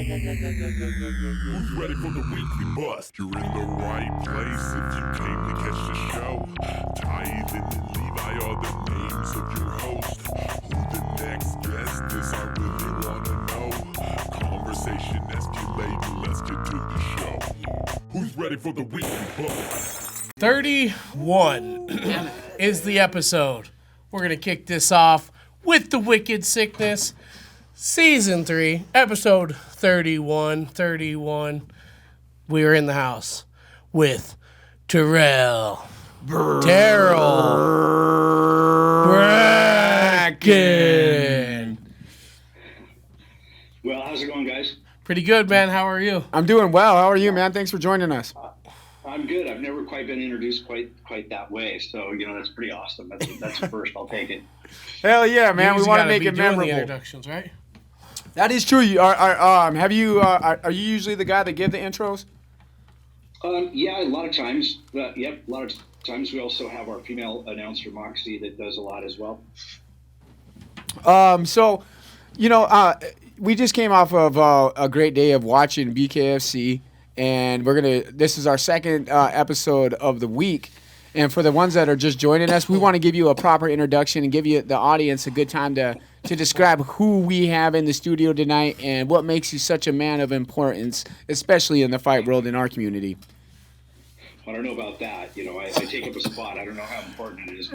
Who's ready for the weekly bust? You're in the right place if you came to catch the show. Tithe and Levi are the names of your host. Who the next guest is, I really wanna know. Conversation escalating, let's get to the show. Who's ready for the weekly bust? 31 is the episode. We're going to kick this off with the Wicked Sickness. Season 3, episode 31. We are in the house with Terrill Bracken. Well, how's it going, guys? Pretty good, man. How are you? I'm doing well. How are you, man? Thanks for joining us. I'm good. I've never quite been introduced quite that way, so that's pretty awesome. That's a first. I'll take it. Hell yeah, man! We want to make it memorable. The introductions, right? That is true. Are you usually the guy that give the intros? Yeah, a lot of times. Yep, a lot of times. We also have our female announcer Moxie that does a lot as well. We just came off of a great day of watching BKFC, and this is our second episode of the week. And for the ones that are just joining us, we want to give you a proper introduction and give you, the audience, a good time to describe who we have in the studio tonight and what makes you such a man of importance, especially in the fight world in our community. I don't know about that. I take up a spot. I don't know how important it is.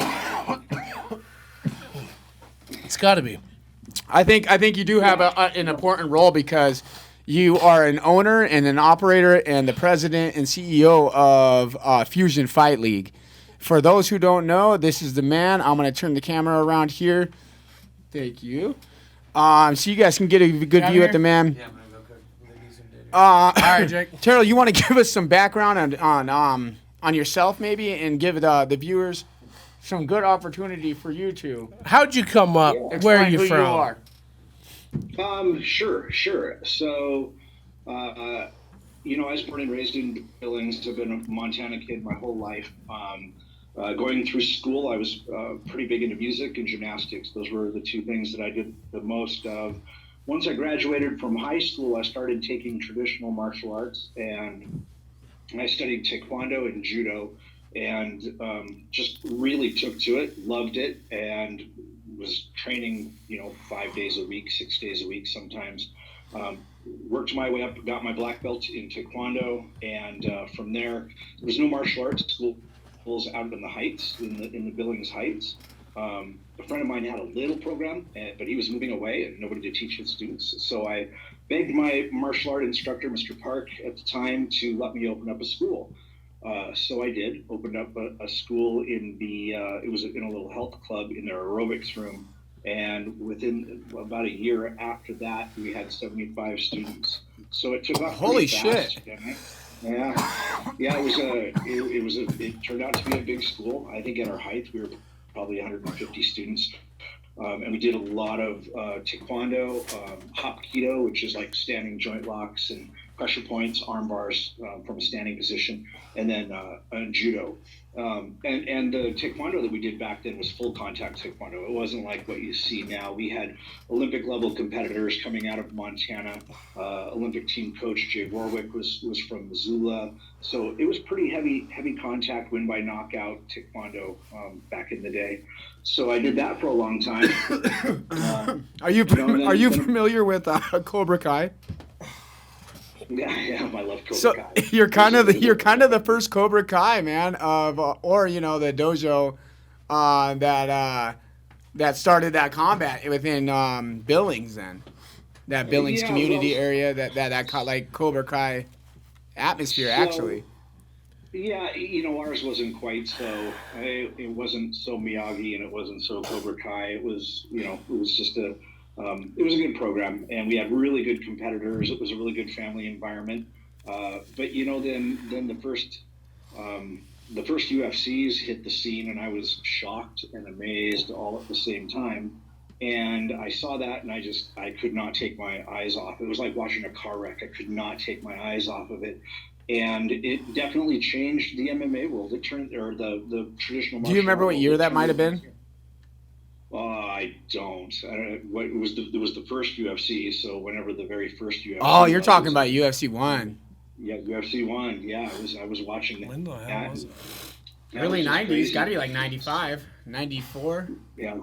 It's got to be. I think you do have an important role because you are an owner and an operator and the president and CEO of Fusion Fight League. For those who don't know, this is the man. I'm going to turn the camera around here. Thank you. So you guys can get a good view at the man. Yeah, I'm going to go cook. All right, Jake. Terrill, you want to give us some background on yourself maybe and give the viewers some good opportunity for you to. How'd you come up? Where are you from? Sure. So, I was born and raised in Billings. I've been a Montana kid my whole life. Going through school, I was pretty big into music and gymnastics. Those were the two things that I did the most of. Once I graduated from high school, I started taking traditional martial arts, and I studied taekwondo and judo, and just really took to it, loved it, and was training, 5 days a week, 6 days a week sometimes. Worked my way up, got my black belt in taekwondo, and from there was no martial arts schools out in the Heights, in the Billings Heights. A friend of mine had a little program, but he was moving away and nobody to teach his students. So I begged my martial art instructor, Mr. Park, at the time to let me open up a school. So I did, opened up a school it was in a little health club in their aerobics room. And within about a year after that, we had 75 students. So it took off. Holy fast, shit! Yeah. It turned out to be a big school. I think at our height, we were probably 150 students. And we did a lot of taekwondo, hapkido, which is like standing joint locks and pressure points, arm bars from a standing position, and then judo. And the taekwondo that we did back then was full contact taekwondo. It wasn't like what you see now. We had Olympic level competitors coming out of Montana. Olympic team coach Jay Warwick was from Missoula. So it was pretty heavy contact, win by knockout taekwondo back in the day. So I did that for a long time. Are you familiar with Cobra Kai? Yeah, I love Cobra so Kai. You're kind of the first Cobra Kai man of the dojo that started that combat within Billings then, that Billings community area that like Cobra Kai atmosphere actually. Yeah, ours wasn't quite so. It wasn't so Miyagi and it wasn't so Cobra Kai. It was it was just it was a good program, and we had really good competitors. It was a really good family environment. But then the first UFCs hit the scene, and I was shocked and amazed all at the same time. And I saw that, and I could not take my eyes off. It was like watching a car wreck. I could not take my eyes off of it. And it definitely changed the MMA world. It turned, or the traditional. Do you remember what year that might have been? I I don't. What it was the first UFC. So whenever the very first UFC. Oh, you're talking about UFC 1. Yeah, UFC 1. Yeah, I was watching that. When the hell was it? Early 90s, got to be like 95, 94. Yeah.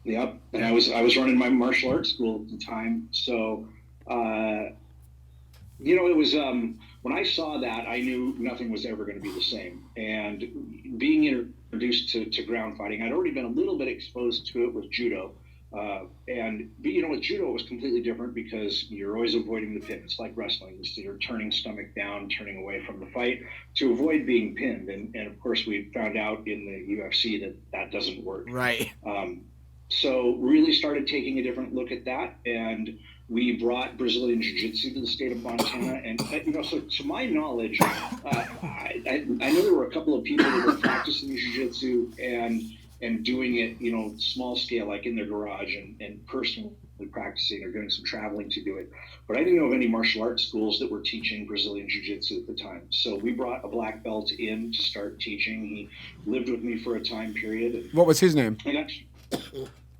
Yep. And I was running my martial arts school at the time. So, it was when I saw that, I knew nothing was ever going to be the same. And being introduced to ground fighting, I'd already been a little bit exposed to it with judo. With judo it was completely different because you're always avoiding the pin. It's like wrestling. So you're turning stomach down, turning away from the fight to avoid being pinned. And of course, we found out in the UFC that doesn't work. Right. So really started taking a different look at that, and we brought Brazilian Jiu-Jitsu to the state of Montana. And so to my knowledge, I know there were a couple of people that were practicing Jiu-Jitsu and doing it, small scale, like in their garage and personally practicing or doing some traveling to do it. But I didn't know of any martial arts schools that were teaching Brazilian Jiu-Jitsu at the time. So we brought a black belt in to start teaching. He lived with me for a time period. What was his name?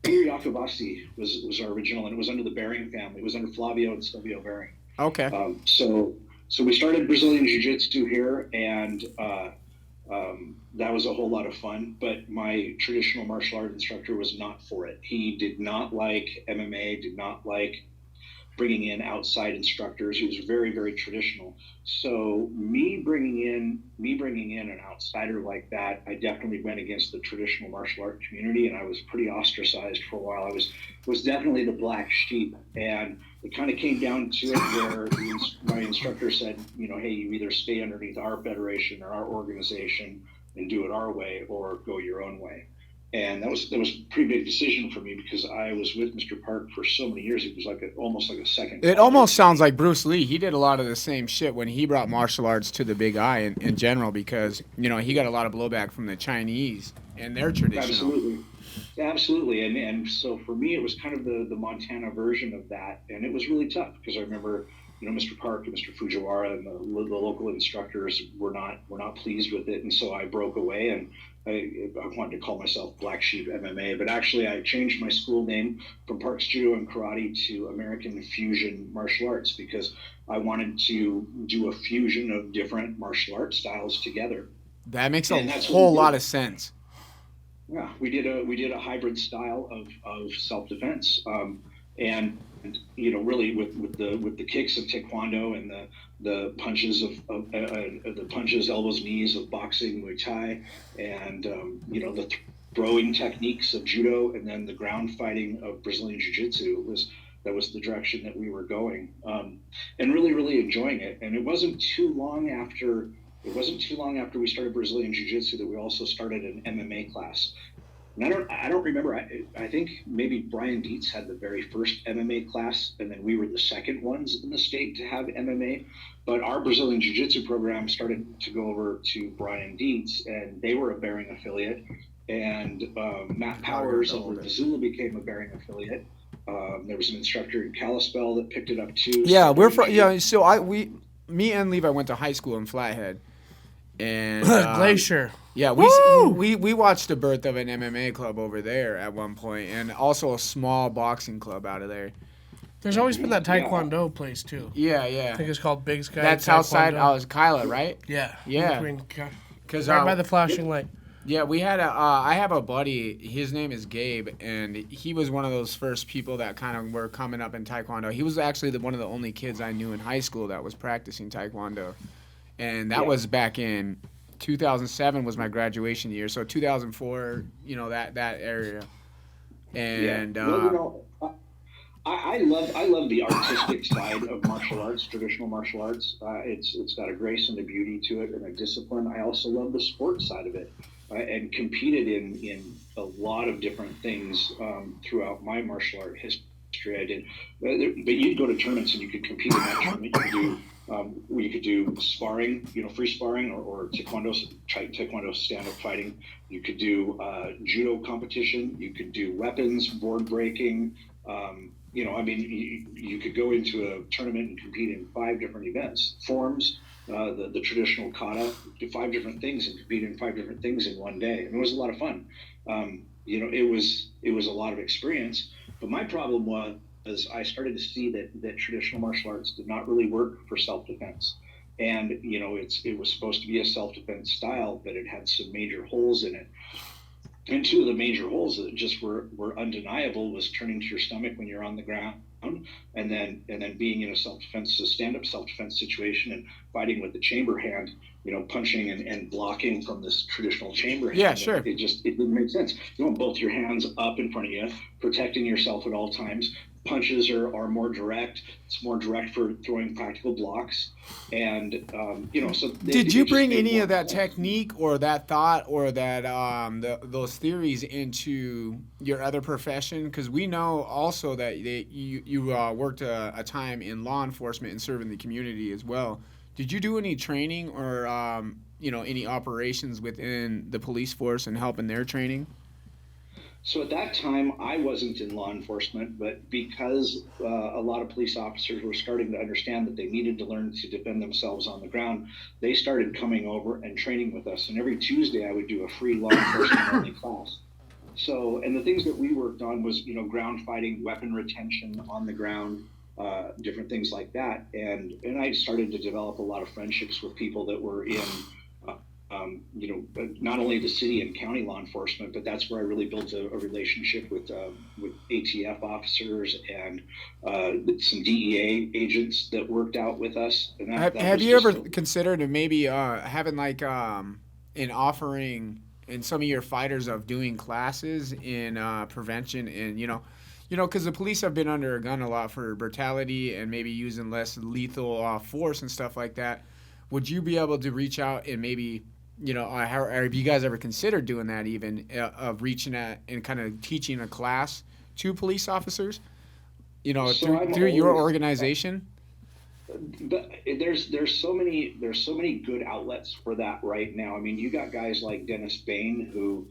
Peter Yakubasi was our original, and it was under the Bering family. It was under Flavio and Silvio Bering. Okay. So we started Brazilian Jiu-Jitsu here, and that was a whole lot of fun. But my traditional martial art instructor was not for it. He did not like MMA, did not like bringing in outside instructors. He was very, very traditional. So me bringing in an outsider like that, I definitely went against the traditional martial art community, and I was pretty ostracized for a while. I was definitely the black sheep, and it kind of came down to it where my instructor said, hey, you either stay underneath our federation or our organization and do it our way, or go your own way. And that was a pretty big decision for me because I was with Mr. Park for so many years. It was almost like a second. It almost sounds like Bruce Lee. He did a lot of the same shit when he brought martial arts to the Big I in general because, he got a lot of blowback from the Chinese and their traditional. Absolutely. And so for me, it was kind of the Montana version of that. And it was really tough because I remember, Mr. Park and Mr. Fujiwara and the local instructors were not pleased with it. And so I broke away and I wanted to call myself Black Sheep MMA, but actually I changed my school name from Parks Judo and Karate to American Fusion Martial Arts because I wanted to do a fusion of different martial arts styles together. That makes a whole lot of sense. Yeah, we did a hybrid style of self-defense, and really with the kicks of Taekwondo and the punches of the punches, elbows, knees of boxing, Muay Thai, and the throwing techniques of Judo, and then the ground fighting of Brazilian Jiu-Jitsu that was the direction that we were going, and really, really enjoying it. And it wasn't too long after we started Brazilian Jiu-Jitsu that we also started an MMA class. And I don't remember. I think maybe Brian Dietz had the very first MMA class, and then we were the second ones in the state to have MMA. But our Brazilian Jiu-Jitsu program started to go over to Brian Dietz, and they were a Bering affiliate. And Matt Powers of Missoula became a Bering affiliate. There was an instructor in Kalispell that picked it up too. Yeah, we're from. Yeah, so me and Levi went to high school in Flathead. And Glacier. Yeah, we watched the birth of an MMA club over there at one point, and also a small boxing club out of there. There's always been that Taekwondo place too. Yeah. I think it's called Big Sky. That's Taekwondo. Outside. I was Kyla, right? Yeah. Because right by the flashing light. Yeah, we had I have a buddy. His name is Gabe, and he was one of those first people that kind of were coming up in Taekwondo. He was actually one of the only kids I knew in high school that was practicing Taekwondo. And that was back in 2007 was my graduation year. So 2004, that area. And I love the artistic side of martial arts, traditional martial arts. It's got a grace and a beauty to it and a discipline. I also love the sports side of it, and competed in a lot of different things throughout my martial art history. I did, but you'd go to tournaments and you could compete in that tournament. You could do sparring, free sparring, or taekwondo stand-up fighting. You could do judo competition. You could do weapons, board breaking. You could go into a tournament and compete in 5 different events, forms, the traditional kata, do 5 different things and compete in 5 different things in one day. And it was a lot of fun. it was a lot of experience. But my problem was I started to see that traditional martial arts did not really work for self-defense. And it was supposed to be a self-defense style, but it had some major holes in it. And two of the major holes that just were undeniable was turning to your stomach when you're on the ground, and then being in a stand-up self-defense situation and fighting with the chamber hand, punching and blocking from this traditional chamber hand. Yeah, sure. It didn't make sense. You want both your hands up in front of you, protecting yourself at all times. Punches are more direct. It's more direct for throwing practical blocks. And, so... Did you bring any of that technique or that thought or that those theories into your other profession? Because we know also that you worked a time in law enforcement and serving the community as well. Did you do any training or, any operations within the police force and help in their training? So at that time, I wasn't in law enforcement, but because a lot of police officers were starting to understand that they needed to learn to defend themselves on the ground, they started coming over and training with us. And every Tuesday, I would do a free law enforcement only class. So, and the things that we worked on was, ground fighting, weapon retention on the ground, different things like that. And I started to develop a lot of friendships with people that were in not only the city and county law enforcement, but that's where I really built a relationship with ATF officers and some DEA agents that worked out with us. And have you ever considered maybe having like an offering in some of your fighters of doing classes in prevention and because the police have been under a gun a lot for brutality and maybe using less lethal force and stuff like that? Would you be able to reach out and maybe, or have you guys ever considered doing that even, of reaching out and kind of teaching a class to police officers, through your organization? But there's so many good outlets for that right now. I mean, you got guys like Dennis Bain who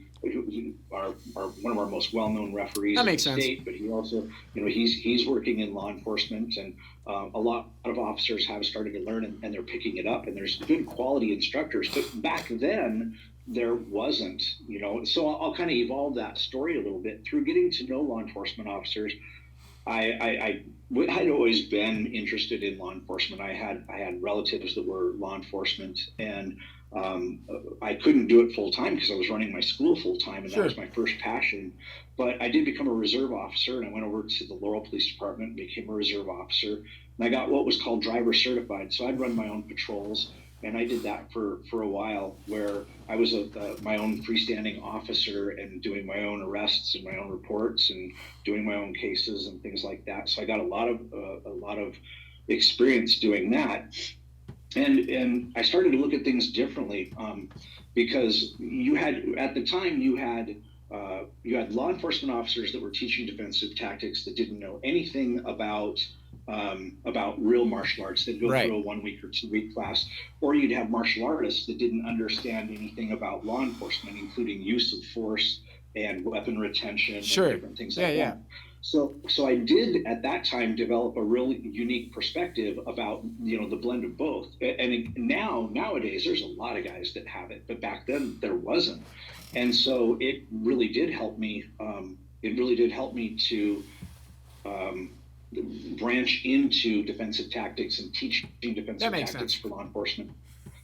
are one of our most well-known referees in the state, but he also, he's working in law enforcement, and a lot of officers have started to learn and they're picking it up, and there's good quality instructors. But back then there wasn't, so I'll kind of evolve that story a little bit through getting to know law enforcement officers. I'd always been interested in law enforcement. I had relatives that were law enforcement, and I couldn't do it full time because I was running my school full time, and that was my first passion. But I did become a reserve officer, and I went over to the Laurel Police Department and became a reserve officer. And I got what was called driver certified, so I'd run my own patrols, and I did that for a while, where I was my own freestanding officer and doing my own arrests and my own reports and doing my own cases and things like that. So I got a lot of experience doing that. And I started to look at things differently, because at the time you had law enforcement officers that were teaching defensive tactics that didn't know anything about real martial arts. They'd go through a 1 week or 2 week class, or you'd have martial artists that didn't understand anything about law enforcement, including use of force and weapon retention and different things like that. So I did at that time develop a really unique perspective about the blend of both. And nowadays there's a lot of guys that have it, but back then there wasn't. And so it really did help me. To branch into defensive tactics and teaching defensive tactics for law enforcement.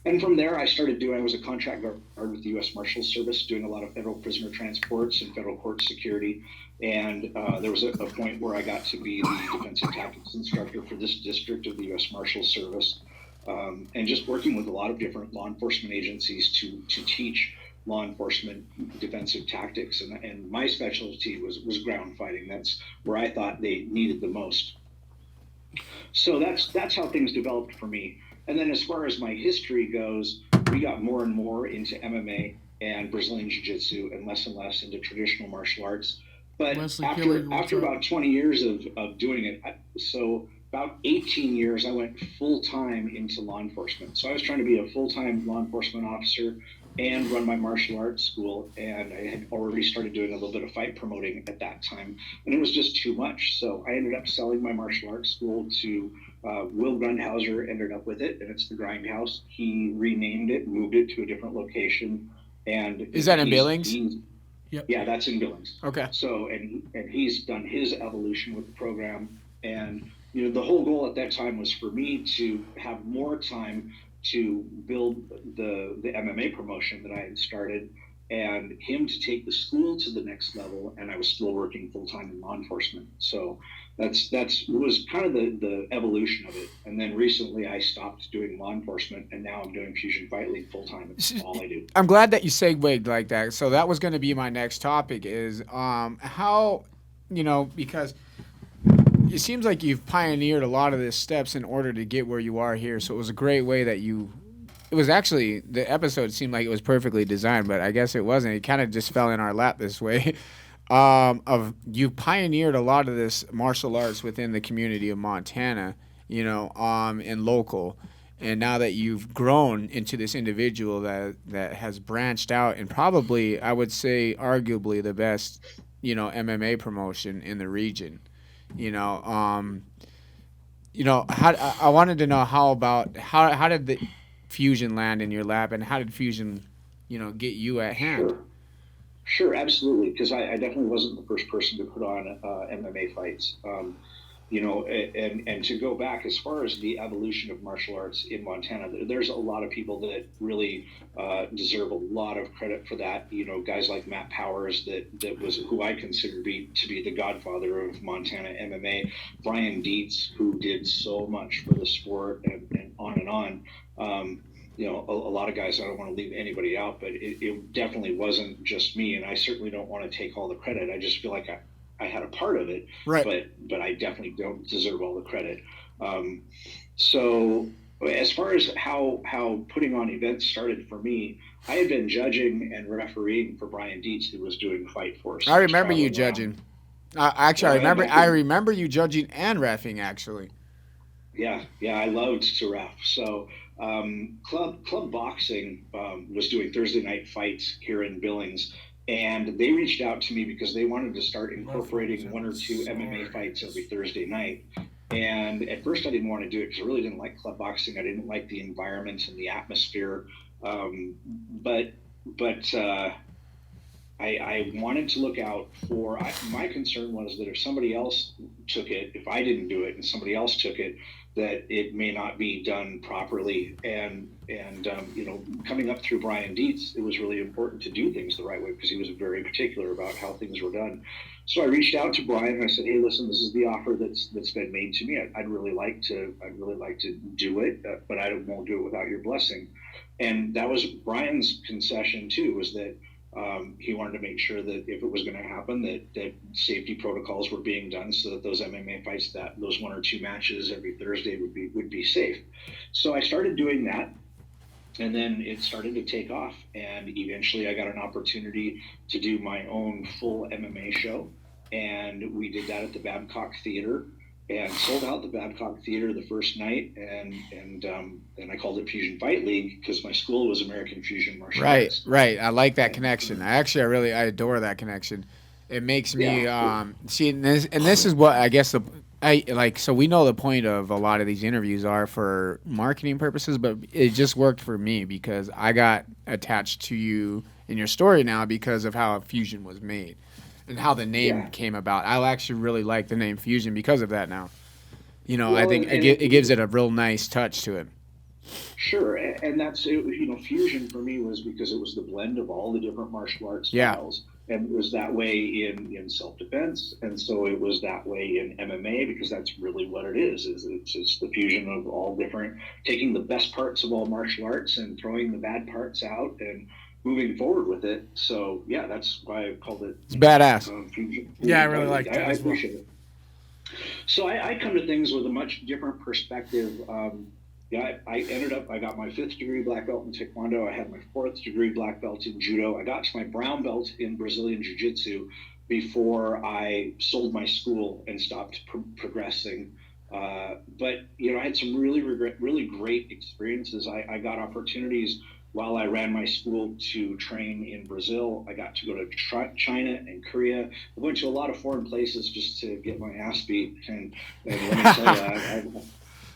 And from there, I was a contract guard with the U.S. Marshals Service, doing a lot of federal prisoner transports and federal court security. And there was a point where I got to be the defensive tactics instructor for this district of the U.S. Marshals Service, and just working with a lot of different law enforcement agencies to teach law enforcement defensive tactics. And my specialty was ground fighting. That's where I thought they needed the most. So that's how things developed for me. And then as far as my history goes, we got more and more into MMA and Brazilian Jiu-Jitsu and less into traditional martial arts. But after about 20 years of doing it, so about 18 years, I went full-time into law enforcement. So I was trying to be a full-time law enforcement officer and run my martial arts school. And I had already started doing a little bit of fight promoting at that time. And it was just too much. So I ended up selling my martial arts school to Will Grundhauser, ended up with it, and it's the Grindhouse. He renamed it, moved it to a different location. And is that in Billings? Yep. Yeah, that's in Billings. Okay. So, and he's done his evolution with the program. And, the whole goal at that time was for me to have more time to build the MMA promotion that I had started, and him to take the school to the next level. And I was still working full-time in law enforcement. So that's was kind of the evolution of it. And then recently I stopped doing law enforcement, and now I'm doing Fusion Fight League full-time. It's all I do. I'm glad that you segued like that. So that was going to be my next topic is how, because it seems like you've pioneered a lot of the steps in order to get where you are here. So it was a great way that it was actually, the episode seemed like it was perfectly designed, but I guess it wasn't. It kind of just fell in our lap this way. You pioneered a lot of this martial arts within the community of Montana, and local. And now that you've grown into this individual that has branched out and probably, I would say, arguably the best, MMA promotion in the region. I wanted to know how did the Fusion land in your lap, and how did Fusion, get you at hand? Sure, absolutely. Because I definitely wasn't the first person to put on MMA fights. And to go back as far as the evolution of martial arts in Montana, there's a lot of people that really deserve a lot of credit for that. Guys like Matt Powers, that was who I consider to be the godfather of Montana MMA. Brian Dietz, who did so much for the sport, and on and on. A lot of guys, I don't want to leave anybody out, but it definitely wasn't just me, and I certainly don't want to take all the credit. I just feel like I had a part of it, right. But I definitely don't deserve all the credit. So as far as how putting on events started for me, I had been judging and refereeing for Brian Dietz, who was doing Fight Force. I remember you judging. I remember you judging and reffing, actually. Yeah, I loved to ref. So club boxing was doing Thursday night fights here in Billings. And they reached out to me because they wanted to start incorporating one or two MMA fights every Thursday night. And at first I didn't want to do it because I really didn't like club boxing. I didn't like the environment and the atmosphere. But I wanted to look out for, my concern was that if somebody else took it, if I didn't do it and somebody else took it, that it may not be done properly. And coming up through Brian Dietz, it was really important to do things the right way because he was very particular about how things were done. So I reached out to Brian and I said, "Hey, listen, this is the offer that's been made to me. I'd really like to do it, but I won't do it without your blessing." And that was Brian's concession too, was that he wanted to make sure that if it was going to happen, that safety protocols were being done so that those MMA fights, that those one or two matches every Thursday would be safe. So I started doing that, and then it started to take off. And eventually I got an opportunity to do my own full MMA show, and we did that at the Babcock Theater. And sold out the Babcock Theater the first night, and I called it Fusion Fight League because my school was American Fusion Martial Arts. Right. I like that connection. I adore that connection. It makes me see, and this is what I guess so we know the point of a lot of these interviews are for marketing purposes, but it just worked for me because I got attached to you in your story now because of how Fusion was made. And how the name came about. I actually really like the name Fusion because of that now. I think it gives it a real nice touch to it. Sure, and that's Fusion for me was because it was the blend of all the different martial arts styles, and it was that way in self-defense, and so it was that way in MMA because that's really what it is it's the fusion of all different, taking the best parts of all martial arts and throwing the bad parts out and moving forward with it. So yeah, that's why I called it. It's badass. Fusion. Yeah, I really like that. I appreciate it. So I come to things with a much different perspective. I got my 5th degree black belt in Taekwondo. I had my 4th degree black belt in Judo. I got to my brown belt in Brazilian Jiu-Jitsu before I sold my school and stopped progressing. But I had some really great experiences. I got opportunities while I ran my school to train in Brazil. I got to go to China and Korea. I went to a lot of foreign places just to get my ass beat. And let me tell you,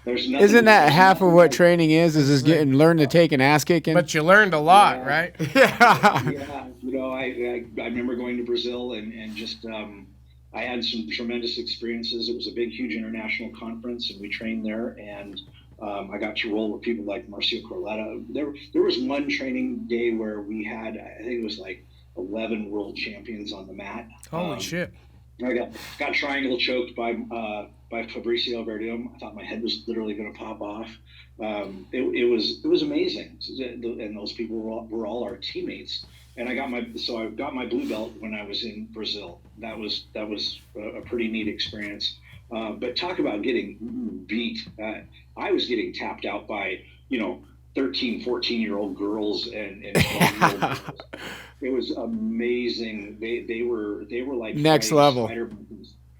there's nothing. Isn't that half of what training is just learn to take an ass kicking? But you learned a lot, right? Yeah, No, I remember going to Brazil and just I had some tremendous experiences. It was a big, huge international conference, and we trained there. And I got to roll with people like Marcio Corletta. There was one training day where we had, I think it was like 11 world champions on the mat. Holy shit! I got triangle choked by Fabricio Verdum. I thought my head was literally going to pop off. It was amazing, and those people were all our teammates. And I got my blue belt when I was in Brazil. That was a pretty neat experience. But talk about getting beat. I was getting tapped out by 13, 14-year-old girls and 12-year-old girls. It was amazing. They were like next level.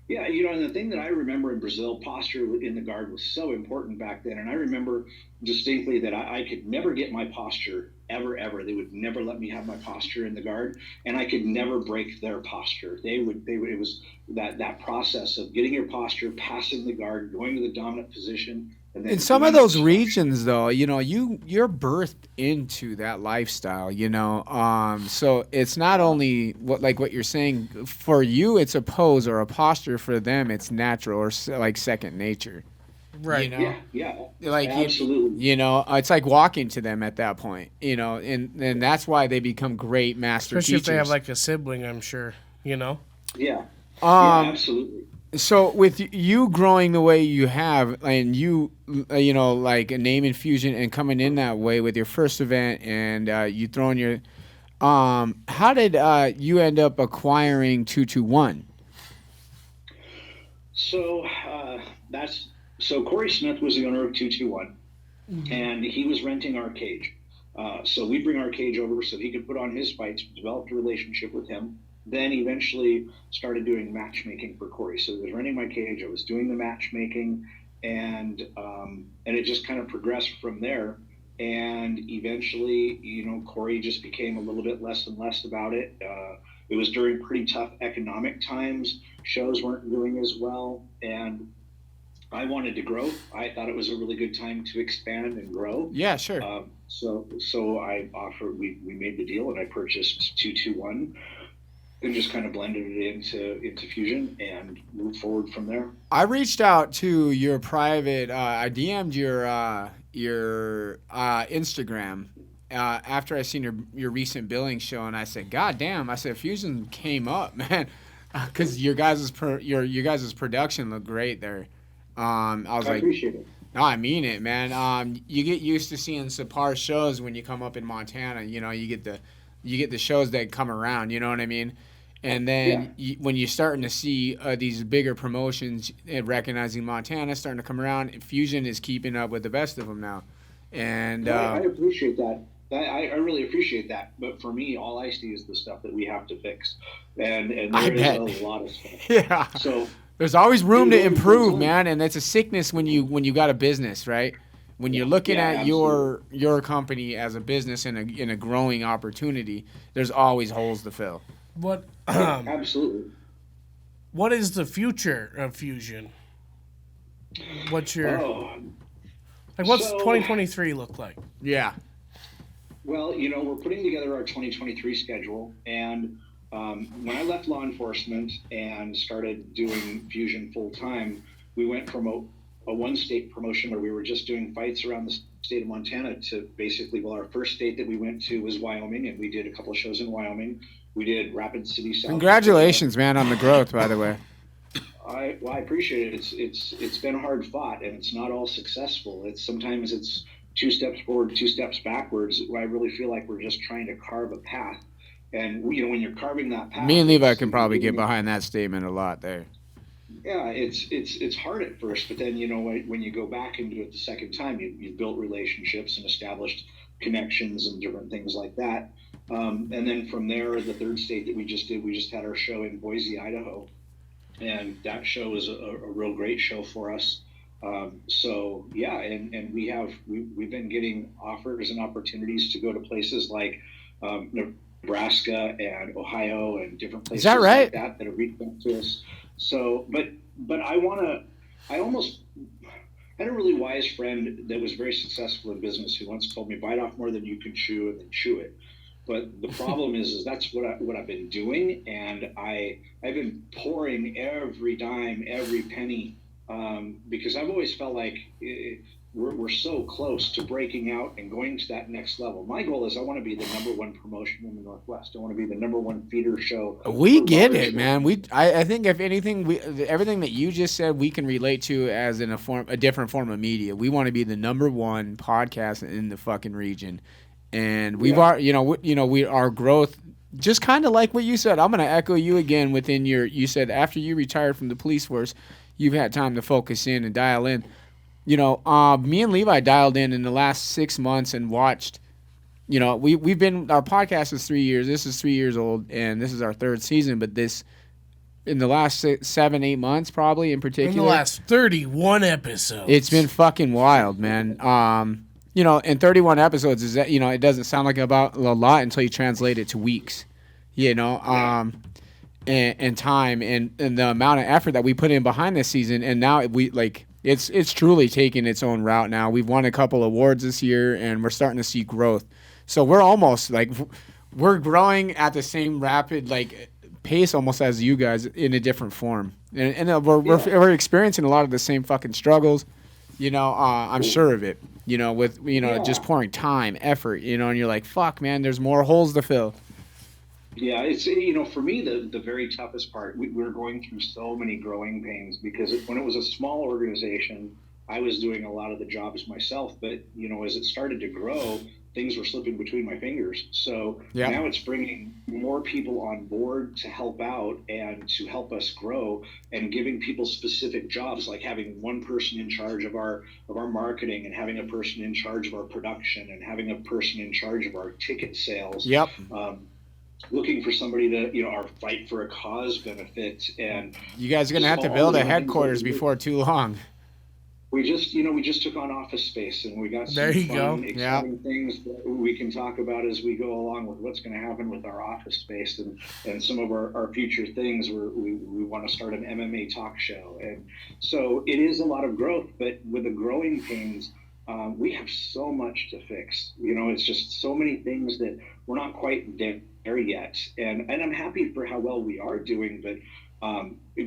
Yeah, and the thing that I remember in Brazil, posture in the guard was so important back then. And I remember distinctly that I could never get my posture ever. They would never let me have my posture in the guard, and I could never break their posture. It was that process of getting your posture, passing the guard, going to the dominant position. And then in some of those regions, though, you're birthed into that lifestyle, so it's not only what you're saying for you, it's a pose or a posture. For them, it's natural or like second nature. Right. Yeah. Like absolutely. It's like walking to them at that point, and that's why they become great master Especially teachers. if they have like a sibling, I'm sure, Yeah. Yeah, Absolutely. So with you growing the way you have, and you like a name infusion and coming in that way with your first event, and you throwing your, how did you end up acquiring 221? So Corey Smith was the owner of 221, and he was renting our cage. So we bring our cage over so he could put on his fights, developed a relationship with him. Then eventually started doing matchmaking for Corey. So he was renting my cage. I was doing the matchmaking, and it just kind of progressed from there. And eventually, Corey just became a little bit less and less about it. It was during pretty tough economic times. Shows weren't doing as well, and I wanted to grow. I thought it was a really good time to expand and grow. Yeah, sure. So I offered. We made the deal, and I purchased 221. And just kind of blended it into Fusion and moved forward from there. I reached out to your private. I DM'd your Instagram after I seen your recent billing show, and I said, "God damn!" I said, "Fusion came up, man," because your guys' production looked great there. I appreciate it. No, I mean it, man. You get used to seeing subpar shows when you come up in Montana. You get the shows that come around. You know what I mean? And then when you're starting to see these bigger promotions recognizing Montana starting to come around, Fusion is keeping up with the best of them now. And I appreciate that. I really appreciate that. But for me, all I see is the stuff that we have to fix. And there is a lot of stuff. Yeah. So there's always room to improve, man. And that's a sickness when you got a business, right? When you're looking at your company as a business and a growing opportunity, there's always holes to fill. What? Absolutely. What is the future of Fusion? What's your what's 2023 look like? Yeah. Well, we're putting together our 2023 schedule, and when I left law enforcement and started doing Fusion full time, we went from a one-state promotion where we were just doing fights around the state of Montana to basically, our first state that we went to was Wyoming, and we did a couple of shows in Wyoming. We did Rapid City, South. Congratulations, man, on the growth, by the way. I appreciate it. It's been hard fought, and it's not all successful. Sometimes it's 2 steps forward, 2 steps backwards. I really feel like we're just trying to carve a path, and when you're carving that path, me and Levi can probably get behind that statement a lot there. Yeah, it's hard at first, but then when you go back and do it the second time, you've built relationships and established connections and different things like that. And then from there, the third state that we just had our show in Boise, Idaho, and that show was a real great show for us. So yeah, and we've been getting offers and opportunities to go to places like Nebraska and Ohio and different places. Is that right? Like that have reached out to us. So, but I had a really wise friend that was very successful in business who once told me, "Bite off more than you can chew, and then chew it." But the problem is that's what I've been doing, and I've been pouring every dime, every penny, because I've always felt like we're so close to breaking out and going to that next level. My goal is I want to be the #1 promotion in the Northwest. I want to be the #1 feeder show. We get it, man. I think if anything, everything that you just said, we can relate to as in a different form of media. We want to be the #1 podcast in the fucking region. And our growth, just kind of like what you said. I'm going to echo you again you said after you retired from the police force, you've had time to focus in and dial in. Me and Levi dialed in the last 6 months and watched, our podcast is 3 years. This is 3 years old, and this is our 3rd season. But in the last 7-8 months, probably in particular. In the last 31 episodes. It's been fucking wild, man. In 31 episodes, it doesn't sound like about a lot until you translate it to weeks, and time and the amount of effort that we put in behind this season. And now it's truly taking its own route now. We've won a couple awards this year, and we're starting to see growth. So we're almost we're growing at the same rapid pace almost as you guys in a different form. And we're experiencing a lot of the same fucking struggles. I'm sure of it. Just pouring time, effort, and you're like, fuck, man, there's more holes to fill. Yeah, it's, for me, the very toughest part, we're going through so many growing pains because when it was a small organization, I was doing a lot of the jobs myself. But, as it started to grow, things were slipping between my fingers. So now it's bringing more people on board to help out and to help us grow, and giving people specific jobs, like having one person in charge of our marketing, and having a person in charge of our production, and having a person in charge of our ticket sales. Yep. Looking for somebody to, our Fight for a Cause benefit. And you guys are going to have to build a headquarters before too long. We just took on office space, and we got some exciting things that we can talk about as we go along with what's going to happen with our office space and some of our future things. We want to start an MMA talk show. And so it is a lot of growth, but with the growing pains, we have so much to fix. It's just so many things that we're not quite there yet. And I'm happy for how well we are doing, but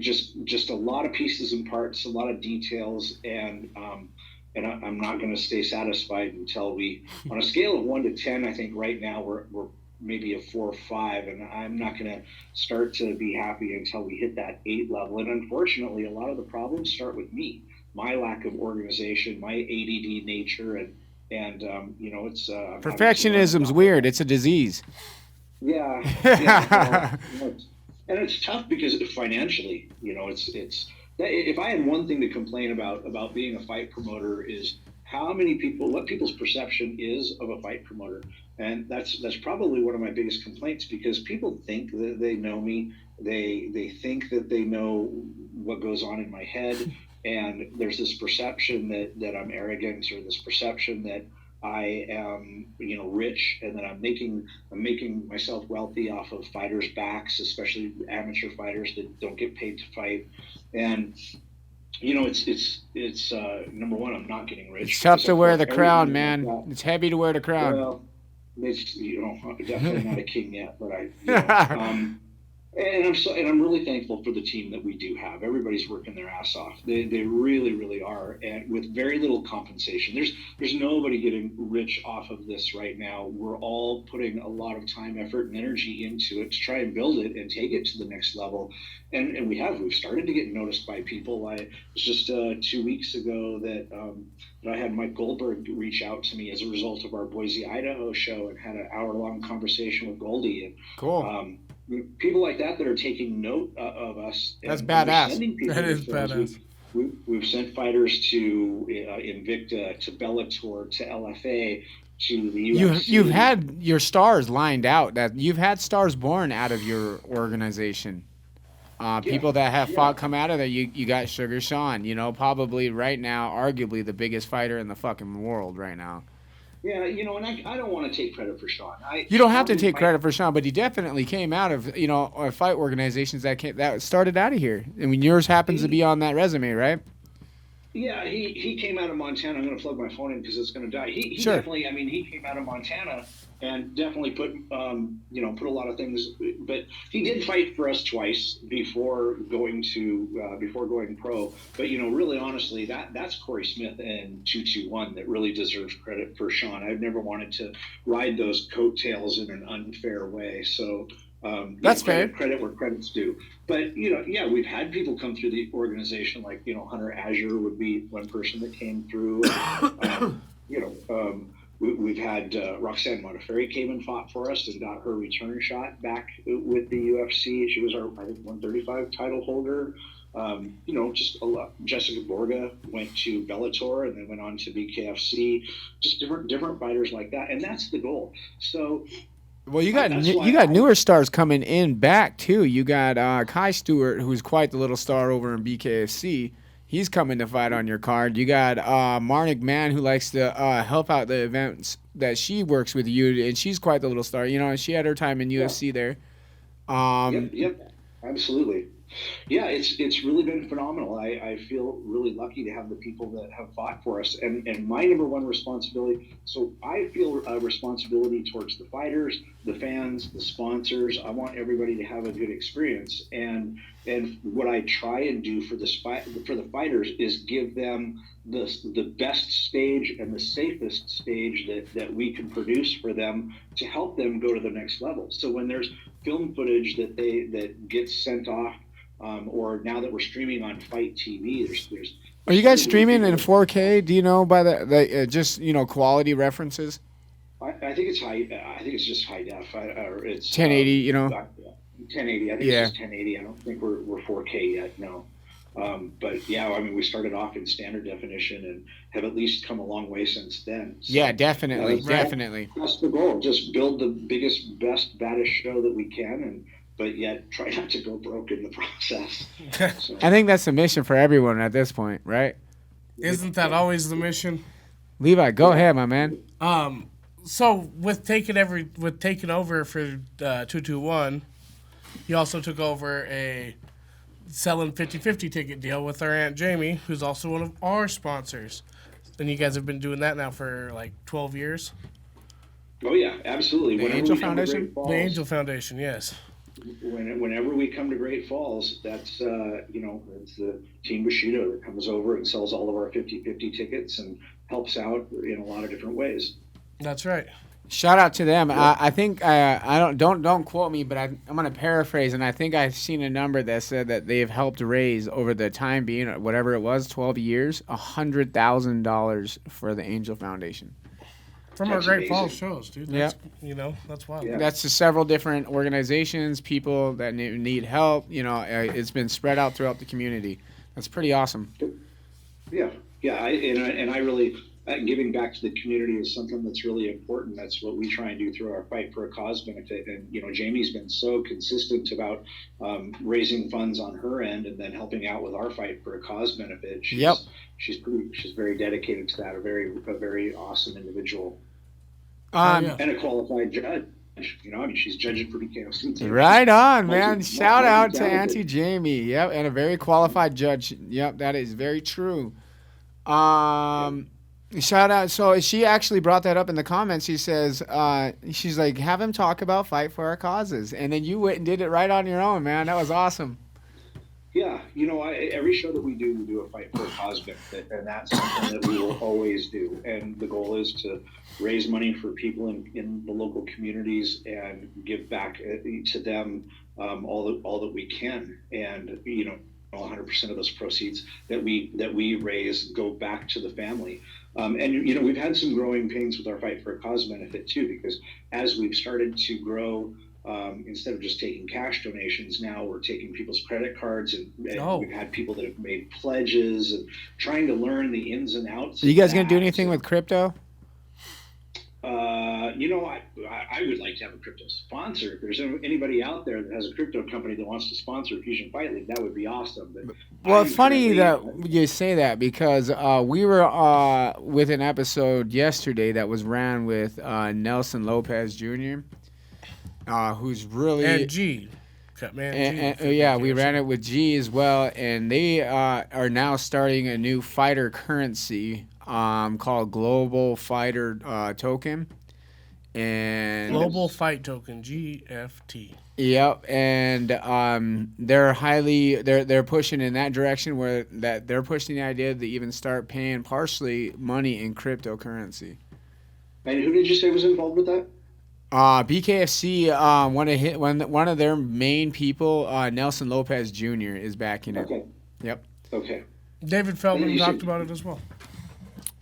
just a lot of pieces and parts, a lot of details, and I'm not going to stay satisfied until we, on a scale of 1 to 10, I think right now we're maybe a 4 or 5, and I'm not going to start to be happy until we hit that 8 level. And unfortunately, a lot of the problems start with me, my lack of organization, my ADD nature, and it's perfectionism's weird. It's a disease. Yeah. And it's tough because financially, it's if I had one thing to complain about being a fight promoter is what people's perception is of a fight promoter. And that's probably one of my biggest complaints, because people think that they know me. They think that they know what goes on in my head. And there's this perception that I'm arrogant, or this perception that I am, rich, and that I'm making myself wealthy off of fighters' backs, especially amateur fighters that don't get paid to fight. And it's number one, I'm not getting rich. It's tough to wear the crown, man. It's heavy to wear the crown. Well, it's definitely not a king yet, but And I'm really thankful for the team that we do have. Everybody's working their ass off. They really, really are, and with very little compensation. There's nobody getting rich off of this right now. We're all putting a lot of time, effort, and energy into it to try and build it and take it to the next level. And we've started to get noticed by people. It was just 2 weeks ago that I had Mike Goldberg reach out to me as a result of our Boise, Idaho show, and had an hour-long conversation with Goldie. And, cool. People like that are taking note of us. That's badass. That is badass. We've sent fighters to Invicta, to Bellator, to LFA, to the UFC. You've had your stars lined out. That you've had stars born out of your organization. People that have fought come out of there. You got Sugar Sean. Probably right now, arguably the biggest fighter in the fucking world right now. Yeah, and I don't want to take credit for Sean. You don't have to take credit for Sean, but he definitely came out of fight organizations that started out of here. I mean, yours happens to be on that resume, right? Yeah, he came out of Montana. I'm going to plug my phone in because it's going to die. He Sure. definitely, I mean, he came out of Montana and definitely put put a lot of things. But he did fight for us twice before going pro. But really honestly, that's Corey Smith and 221 that really deserves credit for Sean. I've never wanted to ride those coattails in an unfair way. So. That's fair. Credit where credit's due. But we've had people come through the organization, like Hunter Azure would be one person that came through. We've had Roxanne Modafferi came and fought for us and got her return shot back with the UFC. She was our 135 title holder. Just a lot. Jessica Borga went to Bellator and then went on to BKFC. Just different fighters like that, and that's the goal. So. Well, you got newer stars coming in back too. You got Kai Stewart, who's quite the little star over in BKFC. He's coming to fight on your card. You got Marnik Mann, who likes to help out the events that she works with you, and she's quite the little star. She had her time in UFC there. Yep, absolutely. Yeah, it's really been phenomenal. I feel really lucky to have the people that have fought for us. And my number one responsibility, so I feel a responsibility towards the fighters, the fans, the sponsors. I want everybody to have a good experience. And what I try and do for the fighters is give them the best stage and the safest stage that we can produce for them to help them go to the next level. So when there's film footage that gets sent off, or now that we're streaming on Fight TV, there's. Are you guys streaming in 4K? Do you know by the just quality references? I think it's high. I think it's just high def. It's 1080. 1080. I think it's just 1080. I don't think we're 4K yet. No. But yeah, I mean, we started off in standard definition and have at least come a long way since then. So, yeah, definitely. That's the goal. Just build the biggest, best, baddest show that we can, but yet try not to go broke in the process. So. I think that's the mission for everyone at this point, right? Isn't that always the mission? Levi, go ahead, my man. So with taking over for 221, you also took over a selling 50-50 ticket deal with our Aunt Jamie, who's also one of our sponsors. And you guys have been doing that now for like 12 years? Oh, yeah, absolutely. The Angel Foundation? The Angel Foundation, yes. Whenever we come to Great Falls, that's it's the Team Bushido that comes over and sells all of our 50-50 tickets and helps out in a lot of different ways. That's right. Shout out to them. Yeah. I think I don't quote me, but I'm going to paraphrase, and I think I've seen a number that said that they've helped raise over the time being whatever it was, 12 years, $100,000 for the Angel Foundation. From our Great Falls shows, dude. Yeah. That's wild. Yeah. That's to several different organizations, people that need help. It's been spread out throughout the community. That's pretty awesome. Yeah. I really, giving back to the community is something that's really important. That's what we try and do through our Fight for a Cause benefit. And, Jamie's been so consistent about raising funds on her end and then helping out with our Fight for a Cause benefit. She's very dedicated to that, a very awesome individual. And a qualified judge. She's judging for BKFC too. Right on, man. Shout out to Auntie Jamie. Yep, and a very qualified judge. Yep, that is very true. Shout out. So she actually brought that up in the comments. She says, she's like, have him talk about Fight for Our Causes. And then you went and did it right on your own, man. That was awesome. Yeah, every show that we do a Fight for a Cause benefit, and that's something that we will always do. And the goal is to raise money for people in the local communities and give back to them all that we can. And 100% of those proceeds that we raise go back to the family. And we've had some growing pains with our Fight for a Cause benefit too, because as we've started to grow. Instead of just taking cash donations, now we're taking people's credit cards, and we've had people that have made pledges and trying to learn the ins and outs. Are you guys going to do anything with crypto? I would like to have a crypto sponsor. If there's anybody out there that has a crypto company that wants to sponsor Fusion Fight League, that would be awesome. But well, it's funny that you say that because we were with an episode yesterday that was ran with Nelson Lopez Jr., who's really Cutman G. Yeah, we ran it with G as well, and they are now starting a new fighter currency called Global Fighter Token. And Global Fight Token, GFT. Yep, and they're pushing in that direction where that they're pushing the idea to even start paying partially money in cryptocurrency. And who did you say was involved with that? BKFC, one of their main people, Nelson Lopez Jr. is backing it. Okay. Yep. Okay. David Feldman talked about it as well.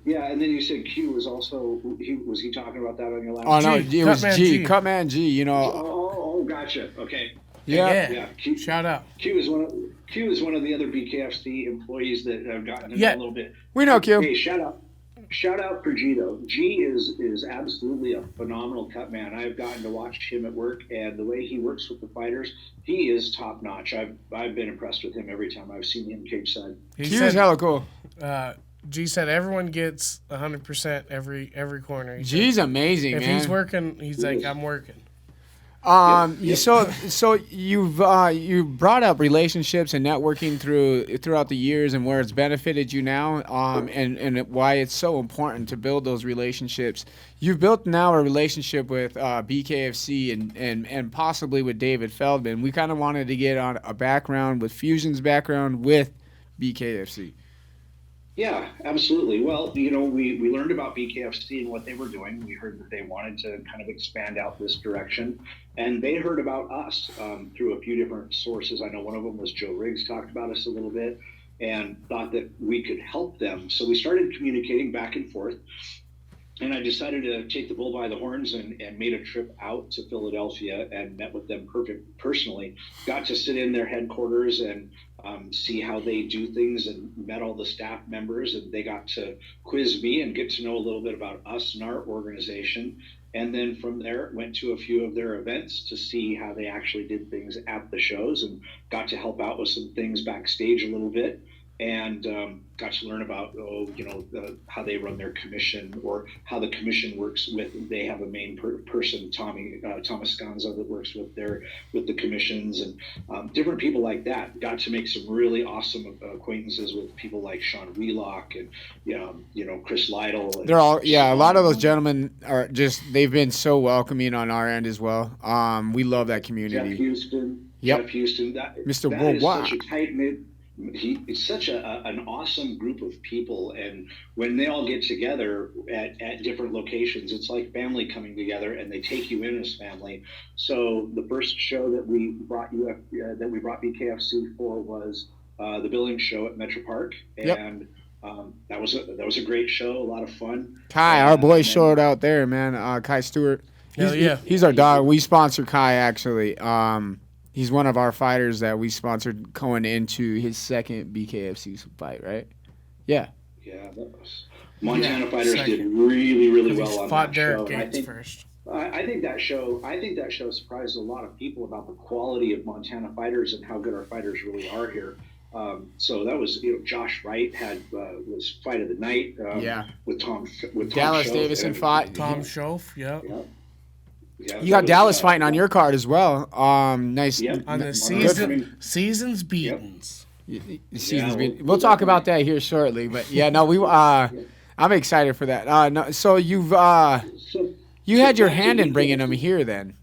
Yeah, and then you said Q was also. Was he talking about that on your last? Oh no, G, it was G. G. Cutman G. You know. Oh, gotcha. Okay. Yeah. Q, Shout out. Q is one of the other BKFC employees that have gotten to know a little bit. We know Q. Hey, shout out for G though. G is absolutely a phenomenal cut man. I've gotten to watch him at work, and the way he works with the fighters, he is top notch. I've been impressed with him every time I've seen him cage side. Q's hella cool. G said everyone gets 100% every corner. G's amazing, if man. If he's working, he's like, I'm working. So you've you brought up relationships and networking throughout the years and where it's benefited you now, and why it's so important to build those relationships. You've built now a relationship with BKFC and possibly with David Feldman. We kind of wanted to get on a background with Fusion's background with BKFC. Yeah, absolutely. Well, we learned about BKFC and what they were doing. We heard that they wanted to kind of expand out this direction, and they heard about us through a few different sources. I know one of them was Joe Riggs talked about us a little bit and thought that we could help them. So we started communicating back and forth, and I decided to take the bull by the horns and made a trip out to Philadelphia and met with them personally. Got to sit in their headquarters and see how they do things, and met all the staff members, and they got to quiz me and get to know a little bit about us and our organization. And then from there, went to a few of their events to see how they actually did things at the shows, and got to help out with some things backstage a little bit, and got to learn about how they run their commission, or how the commission works with. They have a main person, Thomas Scanza, that works with the commissions, and different people like that. Got to make some really awesome acquaintances with people like Sean Wheelock and Chris Lytle. They're all a lot of those gentlemen are they've been so welcoming on our end as well. We love that community. Jeff Houston. Yep. Jeff Houston. Mr. That Worldwide. is such a tight-knit. It's such an awesome group of people, and when they all get together at different locations, it's like family coming together, and they take you in as family. So the first show that we brought BKFC for was the Billings show at Metro Park, and that was a great show, a lot of fun. Kai, our boy, showed out there, man. Kai Stewart. He's our dog. We sponsor Kai actually. He's one of our fighters that we sponsored going into his second BKFC fight, right? Yeah. Yeah, Montana fighters did really, really well on that show. Gates first. I think that show surprised a lot of people about the quality of Montana fighters and how good our fighters really are here. So that was, Josh Wright was fight of the night. With Tom Dallas Schoaf Davison fought. Tom Schoaf, yeah. You got Dallas fighting on your card as well. Nice. On the season's beatings. We'll talk about that here shortly. But I'm excited for that. So you had your hand in bringing them here then.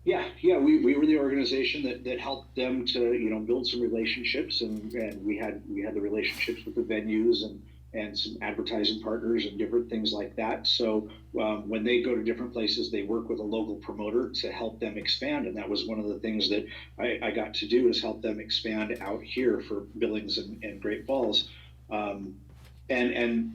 Yeah. We were the organization that helped them to build some relationships, and we had the relationships with the venues and some advertising partners and different things like that. So when they go to different places, they work with a local promoter to help them expand. And that was one of the things that I got to do, is help them expand out here for Billings and Great Falls. And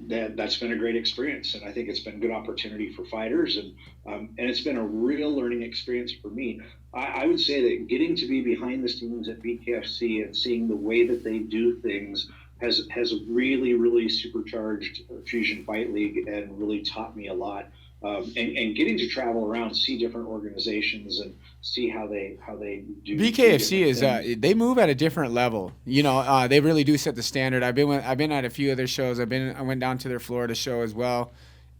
that's been a great experience. And I think it's been a good opportunity for fighters. And it's been a real learning experience for me. I would say that getting to be behind the scenes at BKFC and seeing the way that they do things has really, really supercharged Fusion Fight League and really taught me a lot. And getting to travel around, see different organizations, and see how they do. BKFC is they move at a different level. They really do set the standard. I've been at a few of their shows. I went down to their Florida show as well,